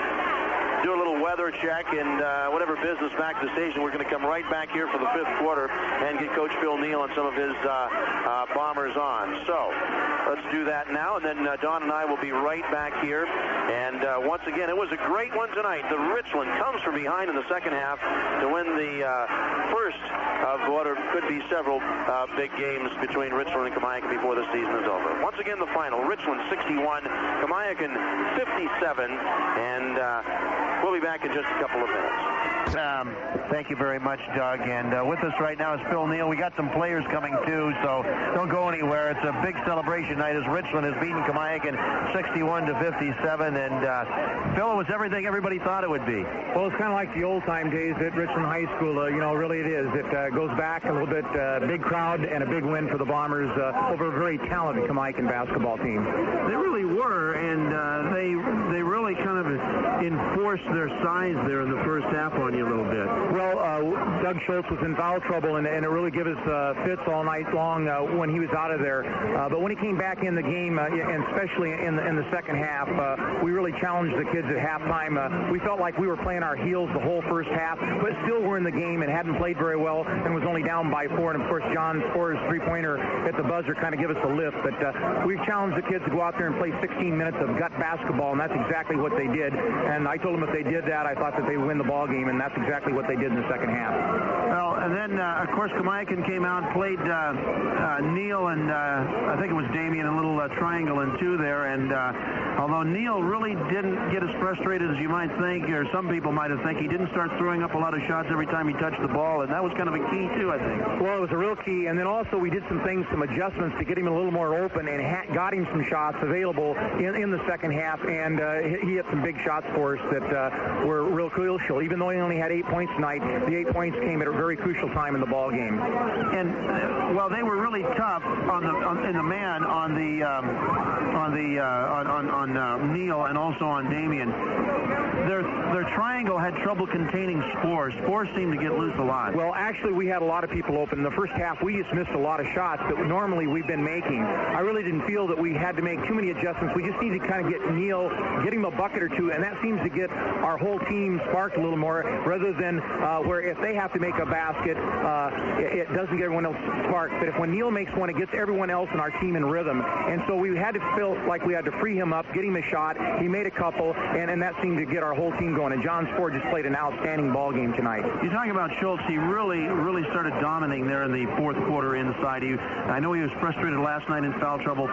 Speaker 1: do a little weather check and whatever business back to the station. We're going to come right back here for the 5th quarter and get Coach Phil Neal and some of his Bombers on. So let's do that now, and then Don and I will be right back here. And once again, it was a great one tonight. The Richland comes from behind in the second half to win the first of what could be several big games between Richland and Kamiakin before the season is over. Once again, the final, Richland 61, Kamiakin 57, and we'll be back in just a couple of minutes. Thank you very much, Doug. And with us right now is Phil Neal. We got some players coming too, so don't go anywhere. It's a big celebration night as Richland has beaten Kamiakin 61-57. And Phil, it was everything everybody thought it would be.
Speaker 4: Well, it's kind of like the old-time days at Richland High School. Really it is. It goes back a little bit. Big crowd and a big win for the Bombers over a very talented Kamiakin basketball team.
Speaker 1: They really were, and they really kind of enforced their size there in the first half on you a little bit.
Speaker 4: Well, Doug Schultz was in foul trouble, and it really gave us fits all night long when he was out of there. But when he came back in the game, and especially in the second half, we really challenged the kids at halftime. We felt like we were playing our heels the whole first half, but still were in the game and hadn't played very well and was only down by 4. And, of course, John Spore's three-pointer at the buzzer kind of gave us a lift. But we've challenged the kids to go out there and play 16 minutes of gut basketball, and that's exactly what they did. And I told them if they did that, I thought that they would win the ball game, and that's exactly what they did in the second half.
Speaker 1: Well, and then, of course, Kamiakin came out and played Neal and I think it was Damien, a little triangle and 2 there. And although Neal really didn't get as frustrated as you might think, or some people might have think, he didn't start throwing up a lot of shots every time he touched the ball, and that was kind of a key, too, I think.
Speaker 4: Well, it was a real key, and then also we did some things, some adjustments to get him a little more open, and got him some shots available in the second half, and he hit some big shots for us that were real crucial. Even though he only had 8 points tonight, the 8 points came at a very crucial time in the ball game.
Speaker 1: And well, they were really tough in the man on Neal and also on Damien. Their triangle had trouble containing Spore. Spore seemed to get loose a lot.
Speaker 4: Well, actually, we had a lot of people open. In the first half, we just missed a lot of shots that normally we've been making. I really didn't feel that we had to make too many adjustments. We just need to kind of get Neal, get him a bucket or two, and that seems to get our whole team sparked a little more, rather than where if they have to make a basket, it doesn't get everyone else sparked. But if when Neal makes one, it gets everyone else in our team in rhythm. And so we had to feel like we had to free him up, get him a shot. He made a couple, and that seemed to get our whole team going. And John Spore just played an outstanding ball game tonight.
Speaker 1: You're talking about Schultz. He really started dominating there in the fourth quarter inside. I know he was frustrated last night in foul trouble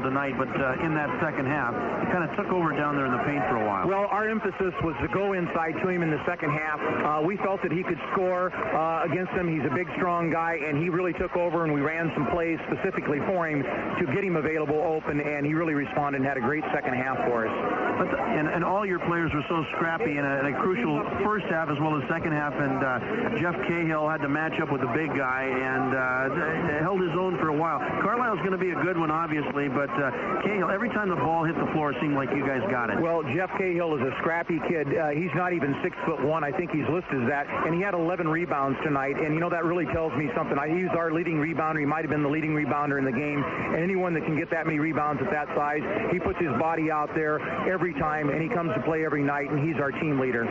Speaker 1: tonight, but in that second half, he kind of took over down there in the paint for a while.
Speaker 4: Well, our emphasis was to go inside to him in the second half. We felt that he could score against him. He's a big, strong guy, and he really took over, and we ran some plays specifically for him to get him available open, and he really responded and had a great second half for us.
Speaker 1: And all your players were so scrappy in a crucial first half as well as second half, and Jeff Cahill had to match up with the big guy and held his own for a while. Carlisle's going to be a good one, obviously, but Cahill, every time the ball hit the floor, it seemed like you guys got it.
Speaker 4: Well, Jeff Cahill is a scrappy kid. He's not even 6'1". I think he's listed as that, and he had 11 rebounds tonight, and that really tells me something. He was our leading rebounder. He might have been the leading rebounder in the game, and anyone that can get that many rebounds at that size, he puts his body out there every time, and he comes to play every night, and he's our team leader.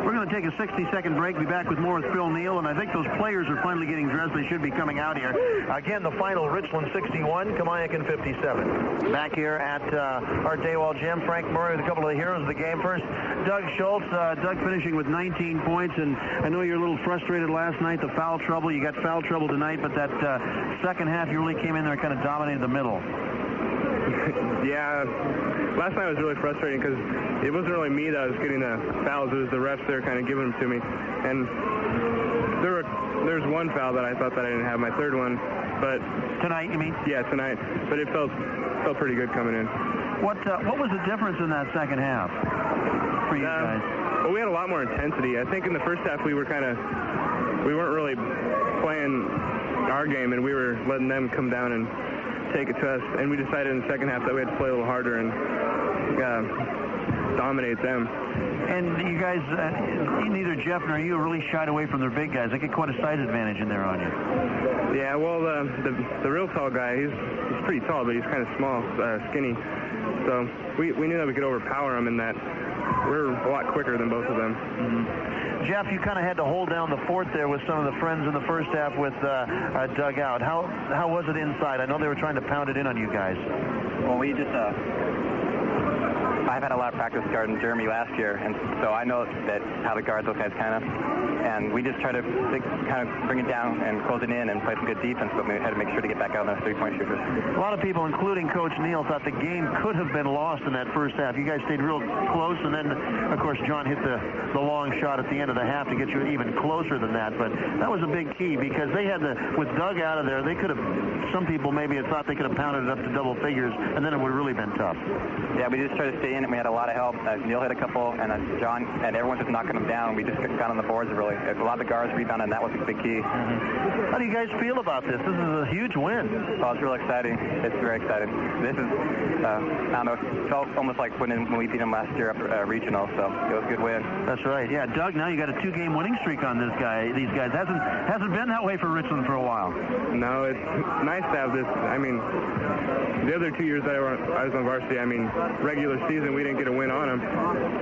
Speaker 1: We're going to take a 60-second break. Be back with more with Phil Neal, and I think those players are finally getting dressed. They should be coming out here. Again, the final, Richland 61, Kamiakin 57. Back here at Art Daywall Gym, Frank Murray with a couple of the heroes of the game. First, Doug Schultz. Doug finishing with 19 points, and I know you're a little frustrated last night, the foul trouble. You got foul trouble tonight, but that second half, you really came in there and kind of dominated the middle.
Speaker 5: Yeah, last night was really frustrating because it wasn't really me that was getting the fouls. It was the refs there kind of giving them to me. And there's one foul that I thought that I didn't have, my third one. But
Speaker 1: tonight, you mean?
Speaker 5: Yeah, tonight. But it felt pretty good coming in.
Speaker 1: What was the difference in that second half for you guys?
Speaker 5: Well, we had a lot more intensity. I think in the first half we weren't really playing our game, and we were letting them come down and take it to us, and we decided in the second half that we had to play a little harder and dominate them.
Speaker 1: And you guys, neither Jeff nor you really shied away from their big guys. They get quite a size advantage in there on you.
Speaker 5: Yeah, well, the real tall guy, he's pretty tall, but he's kind of small, skinny. So we knew that we could overpower him in that we're a lot quicker than both of them.
Speaker 1: Jeff, you kind of had to hold down the fort there with some of the friends in the first half with Doug out. How was it inside? I know they were trying to pound it in on you guys.
Speaker 6: Well, we just I've had a lot of practice guarding Jeremy last year, and so I know that how to guard those guys kind of. And we just try to kind of bring it down and close it in and play some good defense, but we had to make sure to get back out on those three-point shooters.
Speaker 1: A lot of people, including Coach Neal, thought the game could have been lost in that first half. You guys stayed real close, and then, of course, John hit the long shot at the end of the half to get you even closer than that. But that was a big key because they had with Doug out of there, they could have, some people maybe had thought they could have pounded it up to double figures, and then it would have really been tough.
Speaker 6: Yeah, we just tried to stay in it. We had a lot of help. Neal hit a couple, and John, and everyone just knocking them down. We just got on the boards really. A lot of the guards rebounded, and that was a big key.
Speaker 1: How do you guys feel about this? This is a huge win.
Speaker 6: Oh, it's real exciting. It's very exciting. This is, I don't know, it felt almost like when we beat them last year up regional, so it was a good win.
Speaker 1: That's right. Yeah, Doug, now you got a 2-game winning streak on these guys. Hasn't been that way for Richland for a while.
Speaker 5: No, it's nice to have this. I mean, the other 2 years that I was on varsity, I mean, regular season, we didn't get a win on them.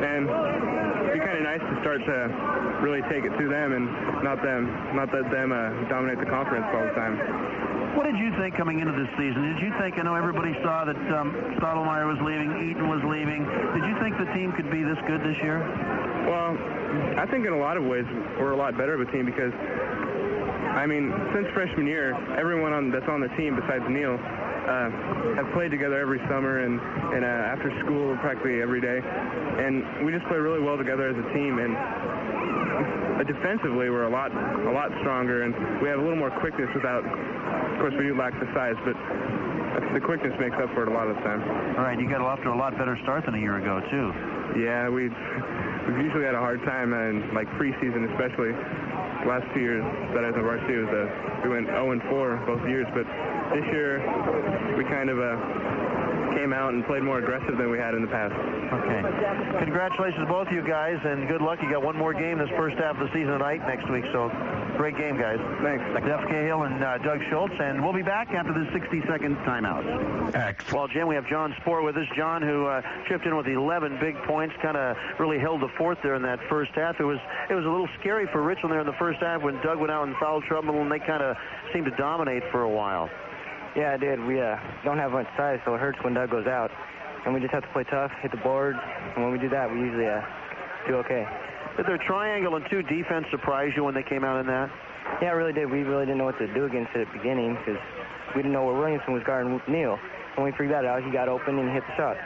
Speaker 5: And it'd be kind of nice to start to really take it to them and not let them dominate the conference all the time.
Speaker 1: What did you think coming into this season? Did you think, I know everybody saw that Stottlemyre was leaving, Eaton was leaving. Did you think the team could be this good this year?
Speaker 5: Well, I think in a lot of ways we're a lot better of a team because, I mean, since freshman year, everyone that's on the team besides Neal have played together every summer and after school practically every day. And we just play really well together as a team. And defensively, we're a lot stronger, and we have a little more quickness without, of course, we do lack the size, but the quickness makes up for it a lot of the time.
Speaker 1: All right, you got off to a lot better start than a year ago, too.
Speaker 5: Yeah, we've usually had a hard time, and like preseason especially. Last 2 years that I was on varsity, we went 0-4 both years, but this year we kind of came out and played more aggressive than we had in the past.
Speaker 1: Okay. Congratulations to both of you guys, and good luck. You got one more game this first half of the season tonight next week, so great game, guys.
Speaker 5: Thanks.
Speaker 1: Jeff Cahill and Doug Schultz, and we'll be back after this 60-second timeout. Well, Jim, we have John Spohr with us. John, who chipped in with 11 big points, kind of really held the fort there in that first half. It was a little scary for Richland there in the first half when Doug went out in foul trouble, and they kind of seemed to dominate for a while.
Speaker 7: Yeah, it did. We don't have much size, so it hurts when Doug goes out. And we just have to play tough, hit the boards, and when we do that, we usually do okay.
Speaker 1: Did their triangle and 2 defense surprise you when they came out in that?
Speaker 7: Yeah, it really did. We really didn't know what to do against it at the beginning because we didn't know where Williamson was guarding Neal. When we figured that out, he got open and hit the shots.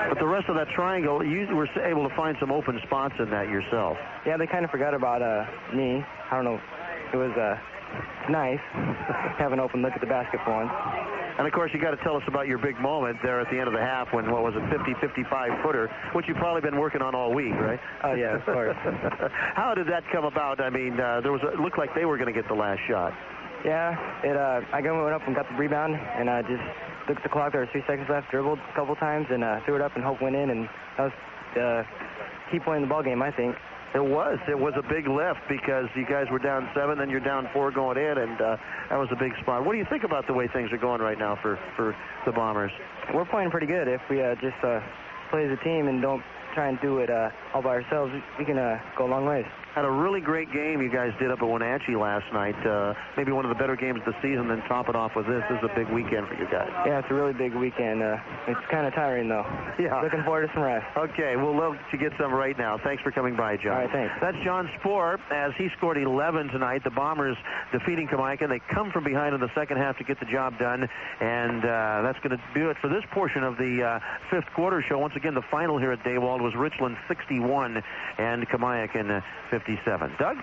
Speaker 1: But the rest of that triangle, you were able to find some open spots in that yourself.
Speaker 7: Yeah, they kind of forgot about me. I don't know. It was nice have an open look at the basket for once.
Speaker 1: And, of course, you got to tell us about your big moment there at the end of the half when, 55-footer, which you've probably been working on all week, right?
Speaker 7: Oh, yeah, of course.
Speaker 1: How did that come about? I mean, it looked like they were going to get the last shot.
Speaker 7: Yeah, I went up and got the rebound, and just looked at the clock. There were 3 seconds left, dribbled a couple times, and threw it up and hope went in, and that was the key point in the ballgame, I think.
Speaker 1: It was a big lift because you guys were down 7, then you're down 4 going in, and that was a big spot. What do you think about the way things are going right now for the Bombers?
Speaker 7: We're playing pretty good. If we just play as a team and don't try and do it all by ourselves, we can go a long ways.
Speaker 1: Had a really great game you guys did up at Wenatchee last night. Maybe one of the better games of the season, then top it off with this. This is a big weekend for you guys.
Speaker 7: Yeah, it's a really big weekend. It's kind of tiring, though.
Speaker 1: Yeah.
Speaker 7: Looking forward to some rest.
Speaker 1: Okay, we'll love to get some right now. Thanks for coming by, John.
Speaker 7: All right, thanks.
Speaker 1: That's John Spohr, as he scored 11 tonight. The Bombers defeating Kamiakin. They come from behind in the second half to get the job done, and that's going to do it for this portion of the fifth quarter show. Once again, the final here at Daywald was Richland 61 and Kamiakin 57. Doug?